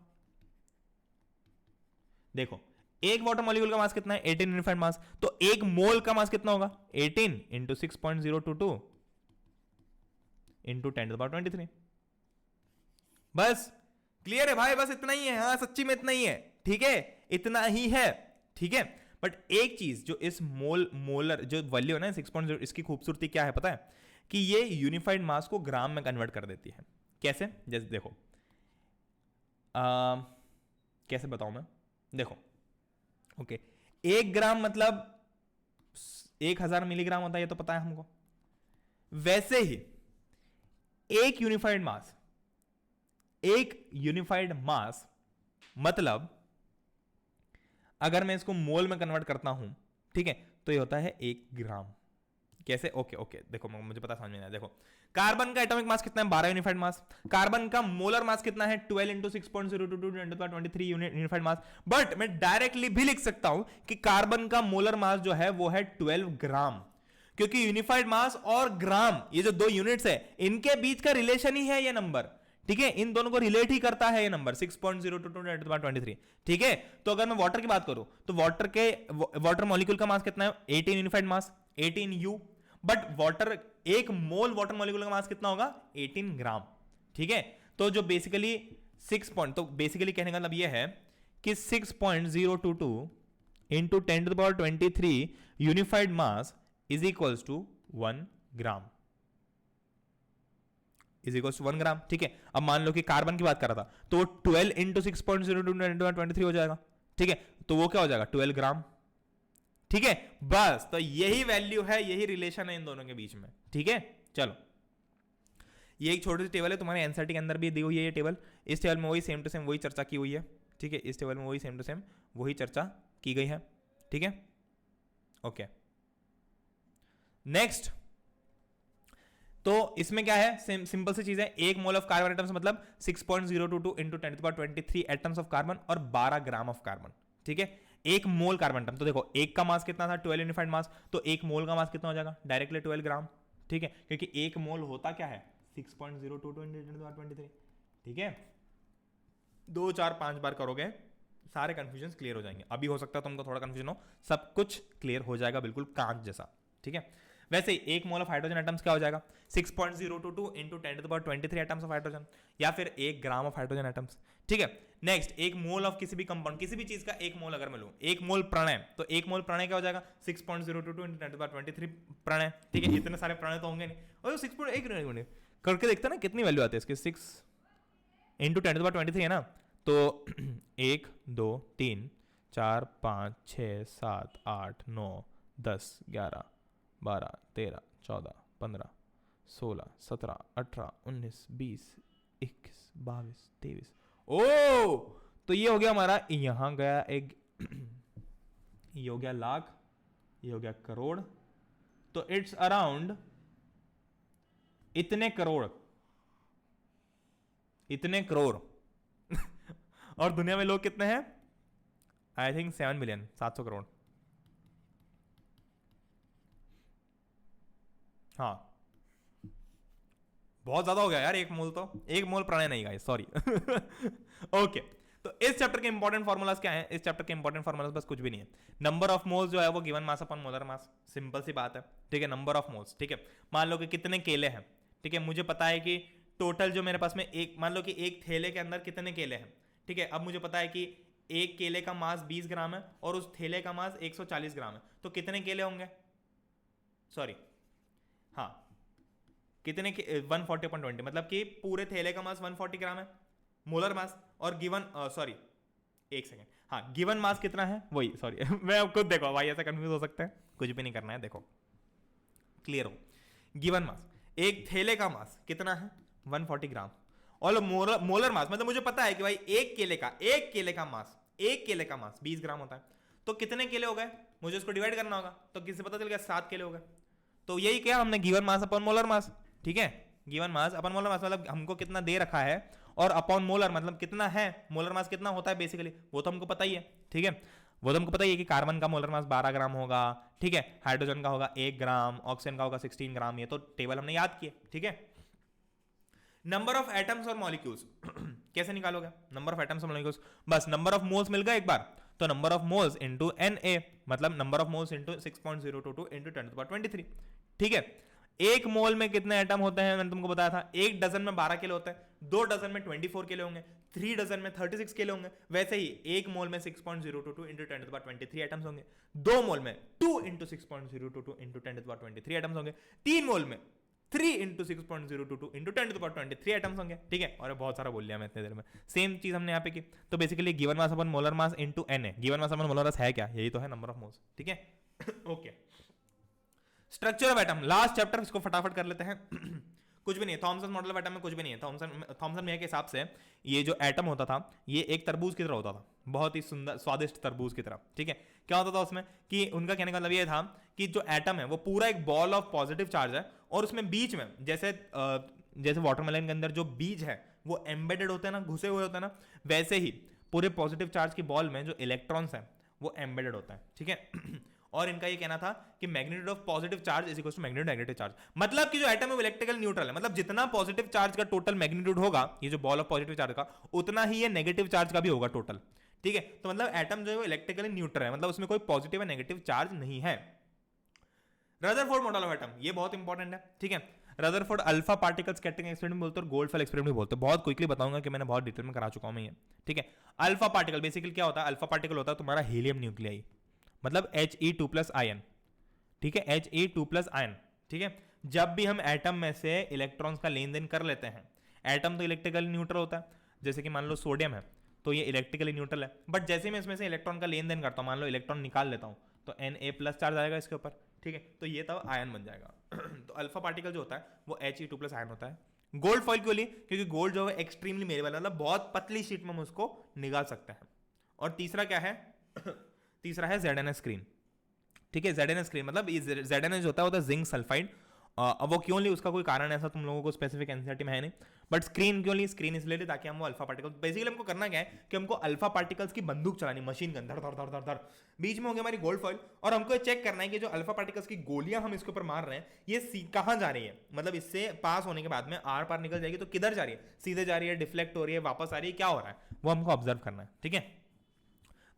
देखो एक वाटर मॉलिक्यूल का मास कितना है 18 यूनिफाइड मास, तो एक मोल का मास कितना होगा 18 × 6.022 इंटू 10⁻23। बस क्लियर है भाई, बस इतना ही है, हाँ सच्ची में इतना ही है, ठीक है, इतना ही है, ठीक है। बट एक चीज जो इस मोलर जो वैल्यू है ना 6.0, इसकी खूबसूरती क्या है पता है, कि ये यूनिफाइड मास को ग्राम में कन्वर्ट कर देती है। कैसे, जैसे देखो कैसे बताऊं मैं, देखो ओके, 1 ग्राम मतलब 1000 मिलीग्राम होता है, ये तो पता है हमको। वैसे ही एक यूनिफाइड मास मतलब अगर मैं इसको मोल में कन्वर्ट करता हूं, ठीक है, तो ये होता है 1 ग्राम। कैसे, ओके देखो मुझे पता समझ में आया। देखो कार्बन का एटॉमिक मास कितना है 12 यूनिफाइड मास, कार्बन का मोलर मास कितना है 12 × 6.022 10⁻23 यूनिफाइड मास। बट मैं डायरेक्टली भी लिख सकता हूं कि कार्बन का मोलर मास जो है वो है 12 ग्राम, क्योंकि यूनिफाइड मास और ग्राम ये जो दो यूनिट्स है इनके बीच का रिलेशन ही है ये नंबर, ठीक है, इन दोनों को रिलेट ही करता है ये नंबर 6.022 ठीक है। तो अगर मैं वाटर की बात करूं तो वाटर मॉलिक्यूल का मास कितना है 18 unified mass 18U, but water एक मोल वाटर मॉलिक्यूल का मास कितना होगा 18 ग्राम, ठीक है। तो जो बेसिकली 6 तो बेसिकली कहने का मतलब ये है कि 6.022 into 10⁻23 unified mass is equals to 1 gram, is equals to 1 gram, ठीक है। अब मान लो कि कार्बन की बात कर रहा था तो 12 × 6.022 हो जाएगा, ठीक है, तो वो क्या हो जाएगा 12 ग्राम, ठीक है। बस तो यही वैल्यू है, यही रिलेशन है इन दोनों के बीच में, ठीक है। चलो ये एक छोटी सी टेबल है, तुम्हारे एनसीईआरटी के अंदर भी दी हुई है ये टेबल, इस टेबल में वही सेम टू सेम वही चर्चा की हुई है, ठीक है, इस टेबल में वही सेम टू सेम वही चर्चा की गई है, ठीक है, ओके। नेक्स्ट, तो इसमें क्या है, सिंपल सी चीज है, एक मोल ऑफ कार्बन एटम्स मतलब 6.022 इंटू 10⁻23 एटम्स ऑफ कार्बन और 12 ग्राम ऑफ कार्बन, ठीक है, एक मोल कार्बन एटम। तो देखो एक का मास कितना था 12 यूनिफाइड मास, तो एक मोल का मास कितना हो जाएगा डायरेक्टली 12 ग्राम, ठीक है, क्योंकि एक मोल होता क्या है 6.022 इंटू 10⁻23, ठीक है। 2 4 5 बार करोगे सारे कंफ्यूजन क्लियर हो जाएंगे। अभी हो सकता है तुमको थोड़ा कंफ्यूजन हो, सब कुछ क्लियर हो जाएगा बिल्कुल कांच जैसा, ठीक है। वैसे ही एक मोल ऑफ हाइड्रोजन एटम्स क्या हो जाएगा 6.022 इंटू 10⁻23 एटम्स ऑफ हाइड्रोजन, या फिर 1 ग्राम ऑफ हाइड्रोजन एटम्स, ठीक है। नेक्स्ट, एक मोल ऑफ किसी भी कंपाउंड, किसी भी चीज का एक मोल अगर मैं लूं, एक मोल प्रणय, तो एक मोल प्रणय क्या हो जाएगा 6.022 इंटू 10⁻23 प्रणय, ठीक है। इतने सारे प्रणय तो होंगे नहीं, और 6.1 करके देखते ना कितनी वैल्यू आती है इसके, 6 इंटू 10⁻23 है ना, तो 1 2 3 4 5 6 7 8 9 10, 11, 12, 13, 14, 15, 16, 17, 18, 19, 20, 21, 22, 23। ओ तो ये हो गया हमारा, यहां गया एक ये हो गया लाख, ये हो गया करोड़, तो इट्स अराउंड इतने करोड़, इतने करोड़ और दुनिया में लोग कितने हैं? I think 7 billion, 700 crore. हाँ बहुत ज्यादा हो गया यार, एक मोल, तो एक मोल प्रणय नहीं गाइस, सॉरी। ओके तो इस चैप्टर के इंपॉर्टेंट फार्मूलाज क्या है? इस चैप्टर के इंपॉर्टेंट फार्मूलाज बस कुछ भी नहीं है। नंबर ऑफ मोल्स जो है वो given mass upon molar mass, simple सी बात है, ठीक है। नंबर ऑफ मोल्स, ठीक है। मान लो कि कितने केले हैं, ठीक है, मुझे पता है कि टोटल जो मेरे पास में एक, मान लो कि एक थैले के अंदर कितने केले हैं, ठीक है। अब मुझे पता है कि एक केले का मास 20 ग्राम है और उस थैले का मास 140 ग्राम है, तो कितने केले होंगे? सॉरी, हाँ कितने के 140/20, मतलब कि पूरे थैले का मास 140 ग्राम है मोलर मास, और गिवन सॉरी एक सेकेंड, हाँ गिवन मास कितना है वही, सॉरी मैं अब खुद देखो भाई, ऐसा कंफ्यूज हो सकता है, कुछ भी नहीं करना है, देखो क्लियर हो। गिवन मास, एक थैले का मास कितना है? 140 ग्राम, और मोलर मास मतलब मुझे पता है कि भाई एक केले का मास, एक केले का मास 20 ग्राम होता है, तो कितने केले हो गए? मुझे उसको डिवाइड करना होगा, तो किससे पता चल गया? 7 केले हो गए। तो यही क्या हमने, गिवन मास अपॉन मोलर मास, ठीक है। गिवन मास अपॉन मोलर मास मतलब हमको कितना दे रखा है, और अपॉन मोलर मतलब कितना है, मोलर मास कितना होता है बेसिकली, वो तो हमको पता ही है, ठीक है। वो तो हमको पता ही है कि कार्बन का मोलर मास 12 ग्राम होगा, ठीक है। हाइड्रोजन का होगा 1 ग्राम, ऑक्सीजन का होगा 16 ग्राम, ये तो टेबल हमने याद किए, ठीक है। नंबर ऑफ एटम्स और मॉलिक्यूल्स कैसे निकालोगे? नंबर ऑफ एटम्स और मॉलिक्यूल्स, बस नंबर ऑफ मोल्स मिल गया एक बार, तो number of moles into Na, मतलब number of moles into 6.022 into 10⁻23, ठीक है। एक मोल में कितने एटम होते हैं मैंने तुमको बताया था, एक डजन में 12 किलो होते हैं, 2 डजन में 24 किलो होंगे, 3 डजन में 36 किलो होंगे, वैसे ही एक मोल में 6.022 इंटू 10⁻23 एटम्स होंगे, 2 मोल में 2 इंटू 6.022 इंटू 10⁻23 एटम्स होंगे, 3 मोल में 3 इंटू 6.022 इंटू 10⁻23 एटम्स होंगे, ठीक है। और बहुत सारा बोल लिया मैं इतने देर में, सेम चीज हमने यहाँ पे की। तो basically given mass upon molar mass into Na, given mass upon molar mass है क्या? यही तो है नंबर ऑफ मोल्स, ठीक है। Okay, structure of atom, last chapter, इसको फटाफट कर लेते हैं। कुछ भी नहीं है थॉमसन मॉडल ऑफ एटम में, कुछ भी नहीं है। थॉमसन मेयर के हिसाब से ये जो एटम होता था, ये एक तरबूज की तरह होता था, बहुत ही सुंदर स्वादिष्ट तरबूज की तरह, ठीक है। क्या होता था उसमें कि उनका कहने का मतलब ये था कि जो एटम है वो पूरा एक बॉल ऑफ पॉजिटिव चार्ज है, और उसमें बीच में जैसे वाटरमेलन के अंदर जो बीज है वो एम्बेडेड होते हैं ना, घुसे हुए होते हैं ना, वैसे ही पूरे पॉजिटिव चार्ज की बॉल में जो इलेक्ट्रॉन्स हैं वो एम्बेडेड होता है, ठीक है। और इनका ये कहना था कि magnitude of positive charge is equal to magnitude negative charge, मतलब कि जो एटम है वो इलेक्ट्रिकल न्यूट्रल है, मतलब जितना पॉजिटिव चार्ज का टोटल मैग्नीट्यूड होगा, ये जो बॉल ऑफ पॉजिटिव चार्ज का, उतना ही ये नेगेटिव चार्ज का भी होगा टोटल, ठीक है। तो मतलब एटम जो है वो इलेक्ट्रिकली न्यूट्रल है, मतलब उसमें कोई पॉजिटिव या नेगेटिव चार्ज नहीं है। रदरफोर्ड मॉडल ऑफ एटम, ये बहुत इंपॉर्टेंट है, ठीक है। Rutherford alpha particle scattering experiment बोलते हैं और गोल्डफेल एक्सपेरिमेंट भी बोलते हैं, बहुत क्विकली बताऊंगा कि मैंने बहुत डिटेल में करा चुका हूं मैं ये, ठीक है। अल्फा पार्टिकल बेसिकली क्या होता है? अल्फा पार्टिकल होता है तुम्हारा हीलियम न्यूक्लियाई, मतलब He2+ आयन, ठीक है, He2+ आयन, ठीक है। जब भी हम एटम में से इलेक्ट्रॉन्स का लेन देन कर लेते हैं, एटम तो इलेक्ट्रिकली न्यूट्रल होता है, जैसे कि मान लो सोडियम है तो ये इलेक्ट्रिकली न्यूट्रल है, बट जैसे मैं इसमें से इलेक्ट्रॉन का लेन देन करता हूं, मान लो इलेक्ट्रॉन निकाल लेता हूं, तो Na+ चार्ज आएगा इसके ऊपर, ठीक है, तो ये तब आयन बन जाएगा। तो अल्फा पार्टिकल जो होता है वो He2+ आयन होता है। गोल्ड फॉइल क्यों ली? क्योंकि गोल्ड जो है एक्सट्रीमली मेरे वाला, मतलब बहुत पतली शीट में हम उसको निकाल सकते हैं। और तीसरा क्या है? तीसरा है ZNS स्क्रीन, ठीक है। ZNS स्क्रीन मतलब ZNS होता है जिंक सल्फाइड। अब वो क्यों ली उसका कोई कारण ऐसा तुम लोगों को स्पेसिफिक एनसीईआरटी में है नहीं, बट स्क्रीन क्यों ली? स्क्रीन इसलिए ली ताकि हम वो अल्फा पार्टिकल, बेसिकली हमको करना क्या है कि हमको अल्फा पार्टिकल्स की बंदूक चलानी, मशीन गन, धर धर धर धर धर, बीच में हो गया हमारी गोल्ड फॉइल, और हमको चेक करना है कि जो अल्फा पार्टिकल्स की गोलियां हम इसके ऊपर मार रहे हैं ये कहां जा रही है, मतलब इससे पास होने के बाद में आर पार निकल जाएगी तो किधर जा रही है, सीधे जा रही है, डिफ्लेक्ट हो रही है, वापस आ रही है, क्या हो रहा है वो हमको ऑब्जर्व करना है, ठीक है।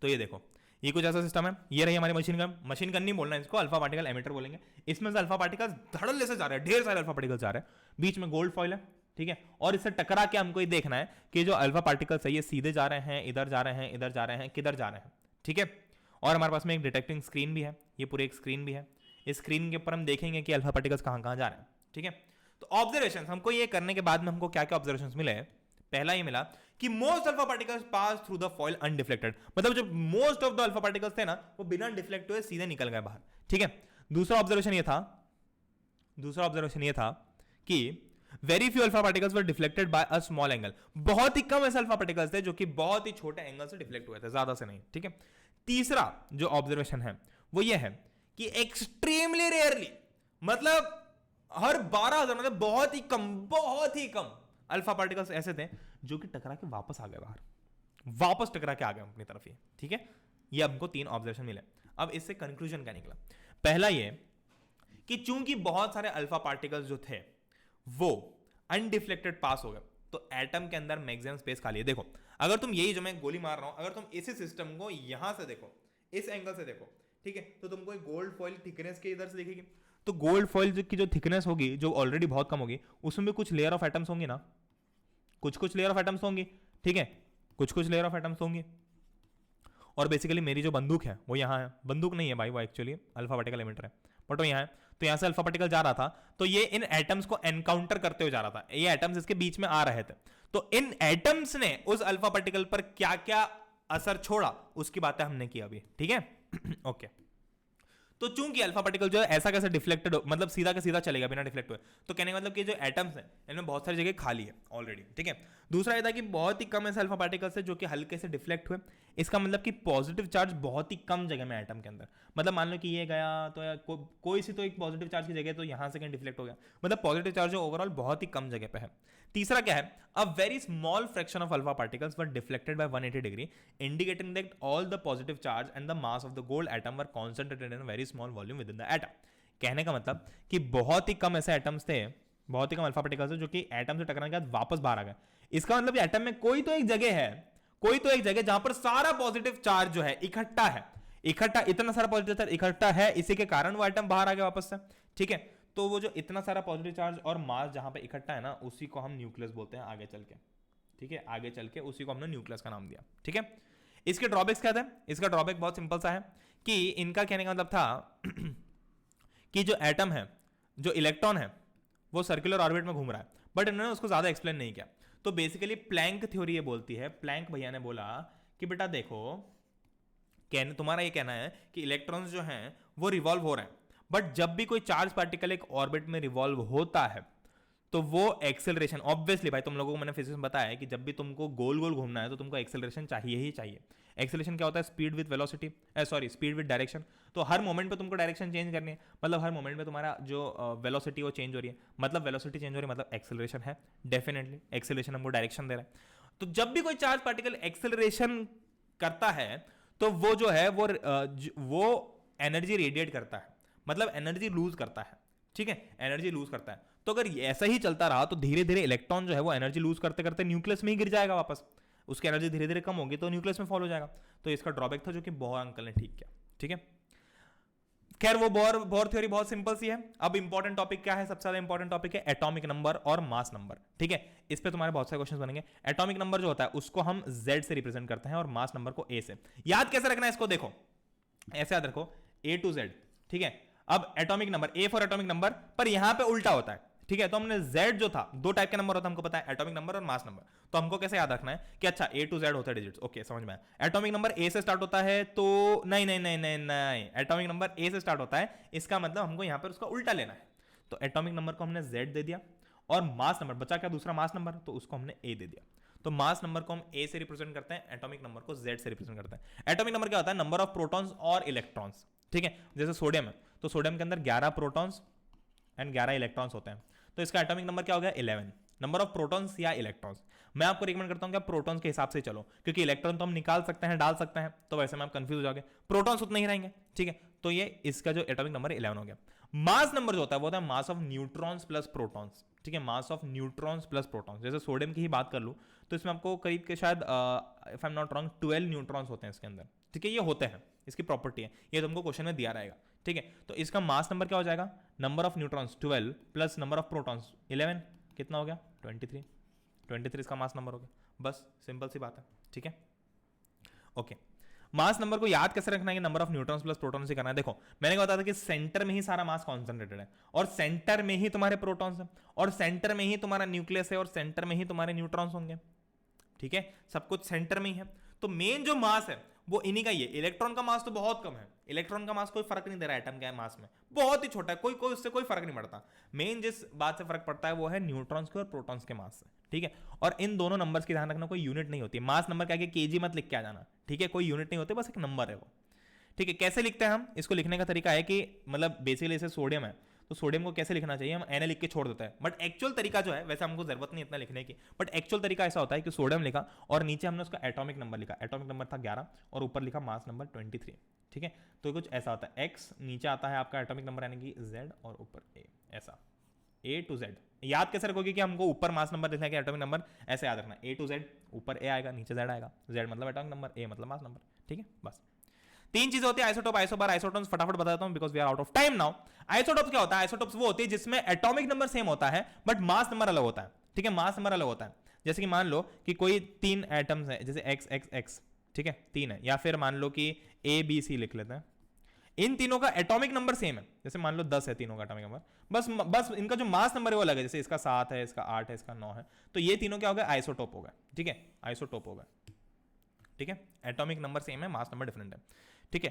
तो ये देखो, ये कुछ ऐसा सिस्टम है, ये रही हमारी मशीन गन नहीं बोलना इसको, अल्फा पार्टिकल एमिटर बोलेंगे। इसमें से अल्फा पार्टिकल्स धड़ल्ले से जा रहे हैं, ढेर सारे अल्फा पार्टिकल्स जा रहे हैं, बीच में गोल्ड फॉइल है, ठीक है। और इससे टकरा के हमको ये देखना है कि जो अल्फा पार्टिकल्स है ये सीधे जा रहे हैं, इधर जा रहे हैं, इधर जा रहे हैं, किधर जा रहे हैं, ठीक है। और हमारे पास में एक डिटेक्टिंग स्क्रीन भी है, ये पूरी एक स्क्रीन भी है, इस स्क्रीन के ऊपर हम देखेंगे कि अल्फा पार्टिकल्स कहां कहां जा रहे हैं, ठीक है। तो ऑब्जर्वेशन हमको ये करने के बाद में हमको क्या क्या ऑब्जर्वेशन मिले? पहला ये मिला कि most alpha particles pass through the foil undeflected, मतलब जब most of the alpha particles थे ना वो बिना डिफ्लेक्ट हुए सीधे निकल गए बाहर, ठीक है। दूसरा ऑब्जर्वेशन ये था कि very few alpha particles were deflected by a small angle, बहुत ही कम ऐसे अल्फा पार्टिकल्स थे जो कि बहुत ही छोटे एंगल से डिफ्लेक्ट हुए थे, ज्यादा से नहीं, ठीक है। तीसरा जो ऑब्जर्वेशन है वो ये है कि एक्सट्रीमली रेयरली, मतलब हर 12,000 मतलब बहुत ही कम अल्फा पार्टिकल्स ऐसे थे जो कि टकरा के वापस आ गए बाहर, वापस टकरा के आ गए अपनी तरफ, ये ठीक है। ये हमको 3 ऑब्जर्वेशन मिले। अब इससे कंक्लूजन क्या निकला? पहला ये कि चूंकि बहुत सारे अल्फा पार्टिकल्स जो थे वो अनडिफ्लेक्टेड पास हो गए, तो एटम के अंदर मैक्सिमम स्पेस खाली है। देखो, अगर तुम यही जो मैं गोली मार रहा हूं, अगर तुम इसी सिस्टम को यहां से देखो, इस एंगल से देखो, ठीक है, तो तुमको एक गोल्ड फॉइल थिकनेस के इधर से दिखेगी, तो गोल्ड फॉइल की जो थिकनेस होगी, जो ऑलरेडी बहुत कम होगी, उसमें भी कुछ लेयर ऑफ एटम्स होंगी ना, कुछ लेयर ऑफ एटम्स होंगी, ठीक है, कुछ लेयर ऑफ एटम्स होंगी। और बेसिकली मेरी जो बंदूक है वो यहाँ है, बंदूक नहीं है भाई, वो एक्चुअली अल्फा पार्टिकल एमिटर है, बट वो यहाँ है। तो यहाँ से अल्फा पार्टिकल जा रहा था, तो ये इन एटम्स को एनकाउंटर करते हुए जा रहा था, ये एटम्स इसके बीच में आ रहे थे, तो इन एटम्स ने उस अल्फा पार्टिकल पर क्या क्या असर छोड़ा उसकी बातें हमने की अभी, ठीक है। ओके, तो चूंकि अल्फा पार्टिकल जो है ऐसा कैसे डिफ्लेक्टेड हो, मतलब सीधा का सीधा चलेगा बिना डिफ्लेक्ट हुए, तो कहने का मतलब कि जो एटम्स हैं इनमें बहुत सारी जगह खाली है ऑलरेडी, ठीक है। दूसरा ये था कि बहुत ही कम ऐसे अल्फा पार्टिकल्स है जो कि हल्के से डिफ्लेक्ट हुए, इसका मतलब कि पॉजिटिव चार्ज बहुत ही कम जगह में एटम के अंदर, मतलब मान लो कि ये गया तो कोई सी तो एक पॉजिटिव चार्ज की जगह, तो यहां से कहीं डिफ्लेक्ट हो गया, मतलब पॉजिटिव चार्ज जो ओवरऑल बहुत ही कम जगह पे है। तीसरा क्या है, a very small fraction of alpha particles were deflected by 180 degree, indicating that all the positive charge and the mass of the gold atom were concentrated in very small volume with in the atom. कहने का मतलब कि बहुत ही कम ऐसे atoms थे, बहुत ही कम alpha particles थे जो कि एटम से टकराने के बाद वापस बाहर आ गए। इसका मतलब एटम में कोई तो एक जगह जहां पर सारा पॉजिटिव चार्ज जो है इकट्ठा इतना सारा पॉजिटिव चार्ज इकट्ठा है, इसी के कारण वो एटम बाहर आ गया वापस से, ठीक है। तो वो जो इतना सारा पॉजिटिव चार्ज और मास जहां पे इकट्ठा है ना, उसी को हम न्यूक्लियस बोलते हैं आगे चल के, ठीक है, आगे चल के उसी को हमने न्यूक्लियस का नाम दिया, ठीक है। इसके ड्रॉबैक्स क्या थे? इसका ड्रॉबैक बहुत सिंपल सा है कि इनका कहने का मतलब था कि जो एटम है, जो इलेक्ट्रॉन है, वो सर्कुलर ऑर्बिट में घूम रहा है, बट इन्होंने उसको ज्यादा एक्सप्लेन नहीं किया। तो बेसिकली प्लैंक थ्योरी ये बोलती है, प्लैंक भैया ने बोला कि बेटा देखो, तुम्हारा ये कहना है कि इलेक्ट्रॉन्स जो हैं वो रिवॉल्व हो रहे हैं, बट जब भी कोई चार्ज पार्टिकल एक ऑर्बिट में रिवॉल्व होता है तो वो एक्सेलरेशन, ऑब्वियसली भाई तुम लोगों को मैंने फिजिक्स में बताया है कि जब भी तुमको गोल गोल घूमना है तो तुमको एक्सेलरेशन चाहिए ही चाहिए। एक्सेलरेशन क्या होता है? Speed with velocity, speed with direction. तो हर मोमेंट पे तुमको डायरेक्शन चेंज करनी है, मतलब हर मोमेंट पे तुम्हारा जो वेलोसिटी वो चेंज हो रही है, मतलब वेलोसिटी चेंज हो रही है, मतलब एक्सेलरेशन है, डेफिनेटली एक्सेलरेशन हमको डायरेक्शन दे रहा है। तो जब भी कोई चार्ज पार्टिकल एक्सेलरेशन करता है तो वो जो है वो एनर्जी रेडिएट करता है, मतलब एनर्जी लूज करता है, ठीक है, एनर्जी लूज करता है। तो अगर ऐसा ही चलता रहा तो धीरे धीरे इलेक्ट्रॉन जो है वो एनर्जी लूज करते करते न्यूक्लियस में ही गिर जाएगा वापस, उसकी एनर्जी धीरे धीरे कम होगी तो न्यूक्लियस में फॉल हो जाएगा। तो इसका ड्रॉबैक था जो कि बोहर अंकल ने ठीक किया, ठीक है। खैर वो बोहर थ्योरी बहुत सिंपल सी है। अब इंपॉर्टेंट टॉपिक क्या है? सबसे ज्यादा इंपॉर्टेंट टॉपिक है एटॉमिक नंबर और मास नंबर, ठीक है। इस पे तुम्हारे बहुत सारे क्वेश्चन बनेंगे। एटॉमिक नंबर जो होता है उसको हम Z से रिप्रेजेंट करते हैं और मास नंबर को A से। याद कैसे रखना है इसको? देखो ऐसे याद रखो, A to Z, ठीक है। अब atomic number, A for atomic number, पर यहां पे उल्टा होता है, ठीक है। तो हमने Z जो था, 2 टाइप के नंबर होता है हमको पता है, एटॉमिक नंबर और मास नंबर। तो हमको कैसे याद रखना है कि अच्छा A to Z होता है डिजिट्स, ओके समझ में आया। एटॉमिक नंबर A से स्टार्ट होता है तो नहीं, एटॉमिक नंबर A से स्टार्ट होता है, इसका मतलब हमको यहां पर उसका उल्टा लेना है। तो एटॉमिक नंबर को हमने Z दे दिया और मास नंबर बचा क्या? दूसरा मास नंबर, तो उसको हमने A दे दिया। तो मास नंबर को हम A से रिप्रेजेंट करते हैं, एटॉमिक नंबर को Z से रिप्रेजेंट करते हैं। एटॉमिक नंबर क्या होता है? नंबर ऑफ प्रोटॉन्स और इलेक्ट्रॉन्स, ठीक है। जैसे सोडियम है तो सोडियम के अंदर 11 प्रोटॉन्स एंड 11 इलेक्ट्रॉन्स होते हैं, तो इसका एटॉमिक नंबर क्या हो गया? 11। नंबर ऑफ प्रोटॉन्स या इलेक्ट्रॉन्स, मैं आपको रिकमेंड करता हूं कि आप प्रोटॉन्स के हिसाब से चलो, क्योंकि इलेक्ट्रॉन तो हम निकाल सकते हैं, डाल सकते हैं, तो वैसे में आप कंफ्यूज हो जाओगे, प्रोटॉन्स उतने ही रहेंगे, ठीक है। तो ये इसका जो एटॉमिक नंबर 11 हो गया। मास नंबर जो होता है वो होता है mass of neutrons plus protons, ठीक है, mass of neutrons plus protons. जैसे सोडियम की ही बात कर लूं तो इसमें आपको करीब के शायद if I am not wrong 12 neutrons होते हैं इसके अंदर, ठीक है, ये होते हैं, इसकी प्रॉपर्टी है, ये तुमको क्वेश्चन में दिया रहेगा, ठीक है। तो इसका मास नंबर क्या हो जाएगा? Number of neutrons 12 plus number of protons 11, कितना हो गया? 23 इसका मास नंबर हो गया। बस सिंपल सी बात है, ठीक है, ओके। मास नंबर को याद कैसे रखना है? Number of neutrons plus protons से करना है। देखो मैंने बताया था कि सेंटर में ही सारा मास कॉन्सेंट्रेटेड है और सेंटर में ही तुम्हारे प्रोटॉन्स है और सेंटर में ही तुम्हारा न्यूक्लियस है और सेंटर में ही तुम्हारे न्यूट्रॉन्स होंगे, ठीक है, सब कुछ सेंटर में ही है। तो मेन जो मास है वो इन्हीं का ही है। इलेक्ट्रॉन का मास तो बहुत कम है, इलेक्ट्रॉन का मास कोई फर्क नहीं दे रहा है एटम के मास में, बहुत ही छोटा है, कोई कोई उससे कोई फर्क नहीं पड़ता। मेन जिस बात से फर्क पड़ता है वो है न्यूट्रॉन्स के और प्रोटॉन्स के मास से, ठीक है। और इन दोनों नंबर्स की ध्यान रखना, कोई यूनिट नहीं होती, मास नंबर के आगे केजी मत लिख के आ जाना, ठीक है, कोई यूनिट नहीं होते, बस एक नंबर है वो, ठीक है। कैसे लिखते हैं हम इसको? लिखने का तरीका है कि मतलब बेसिकली इसे सोडियम है तो सोडियम को कैसे लिखना चाहिए, हम Na लिख के छोड़ देते हैं, बट एक्चुअल तरीका जो है, वैसे हमको जरूरत नहीं इतना लिखने की, बट एक्चुअल तरीका ऐसा होता है कि सोडियम लिखा और नीचे हमने उसका एटॉमिक नंबर लिखा, एटॉमिक नंबर था 11 और ऊपर लिखा मास नंबर 23, ठीक है। तो कुछ ऐसा होता है, x नीचे आता है आपका एटॉमिक नंबर यानी कि z और ऊपर a, ऐसा A to Z। याद कैसे रखोगे कि हमको ऊपर मास नंबर लिखना है, एटॉमिक नंबर, ऐसे याद रखना, A to Z, ऊपर A आएगा नीचे Z आएगा, Z मतलब एटॉमिक नंबर, A मतलब मास नंबर, ठीक है। बस तीन चीजें होती है, आइसोटोप, आइसोबार, आइसोटोन्स। फटाफट बताता हूं because we are out of time now. Isotopes क्या होता है? आइसोटोप्स वो होती है जिसमें एटॉमिक नंबर सेम होता है बट मास नंबर अलग होता है, ठीक है, मास नंबर अलग होता है। जैसे कि मान लो कि कोई 3 एटम्स है, जैसे x x x, ठीक है, 3 है, या फिर मान लो कि A B C लिख लेते हैं, इन तीनों का एटॉमिक नंबर सेम है, जैसे मान लो 10 है तीनों का एटॉमिक नंबर, बस इनका जो मास नंबर है वो अलग है, जैसे इसका 7 है, इसका 8 है, इसका 9 है, तो ये तीनों क्या हो गए? आइसोटोप हो गए, ठीक है, आइसोटोप हो गए, ठीक है। एटॉमिक नंबर सेम है, मास नंबर डिफरेंट है, ठीक है।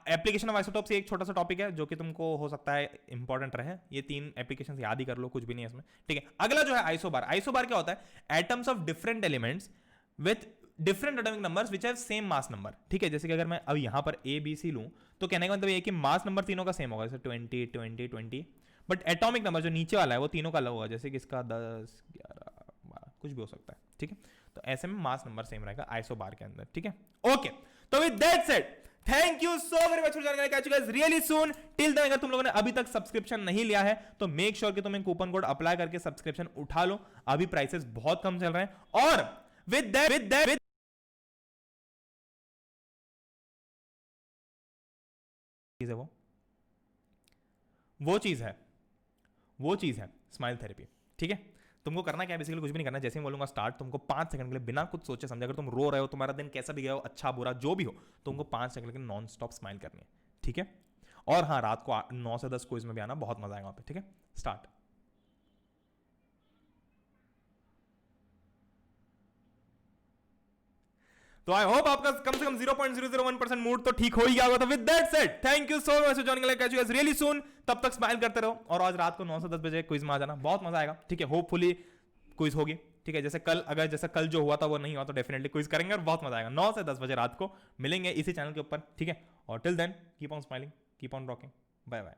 एप्लीकेशन ऑफ आइसोटोप्स एक छोटा सा टॉपिक है जो कि तुमको हो सकता है इंपॉर्टेंट रहे, ये 3 एप्लीकेशंस याद ही कर लो, कुछ भी नहीं है इसमें, ठीक है। अगला जो है आइसोबार। आइसोबार क्या होता है? Atoms of different elements with different atomic numbers which have same mass number, ठीक है। जैसे कि अगर मैं अब यहां पर A B C लूं तो कहने का मतलब ये कि मास नंबर तीनों का सेम होगा, जैसे 20 20 20, बट एटॉमिक नंबर जो नीचे वाला है वो तीनों का अलग होगा, जैसे कि इसका 10 11 12 कुछ भी हो सकता है, ठीक है। तो ऐसे में मास नंबर सेम रहेगा आइसोबार के अंदर, ठीक है। ओके, तो with that said thank you so very much for जानकारी, catch you guys really soon. Till then अगर तुम लोगों ने अभी तक सब्सक्रिप्शन नहीं लिया है तो मेक श्योर कि तुम कूपन कोड अप्लाई करके सब्सक्रिप्शन उठा लो, अभी प्राइसेस बहुत कम चल रहे हैं। और विद दैट वो चीज है स्माइल थेरेपी, ठीक है। तुमको करना क्या है? बेसिकली कुछ भी नहीं करना, जैसे ही बोलूंगा स्टार्ट, तुमको 5 सेकंड के लिए बिना कुछ सोचे समझे, अगर तुम रो रहे हो, तुम्हारा दिन कैसा भी गया हो, अच्छा बुरा जो भी हो, तुमको 5 सेकंड के लिए नॉन स्टॉप स्माइल करनी है, ठीक है। और हाँ, रात को 9 से 10 क्विज में भी आना, बहुत मजा आएगा वहां पे, ठीक है। स्टार्ट। तो आई होप आपका कम से कम 0.001% मूड तो ठीक हो ही गया होगा। तो with that said thank you so much for joining, catch you guys really सून। तब तक स्माइल करते रहो और आज रात को 9 से 10 बजे क्विज में आ जाना, बहुत मजा आएगा, ठीक है। होपफुली क्विज होगी, ठीक है। जैसे कल, अगर जैसे कल जो हुआ था वो नहीं हुआ तो डेफिनेटली क्विज करेंगे और बहुत मजा आएगा। 9 से 10 बजे रात को मिलेंगे इसी चैनल के ऊपर, ठीक है। और till then keep on smiling, keep on rocking, bye bye.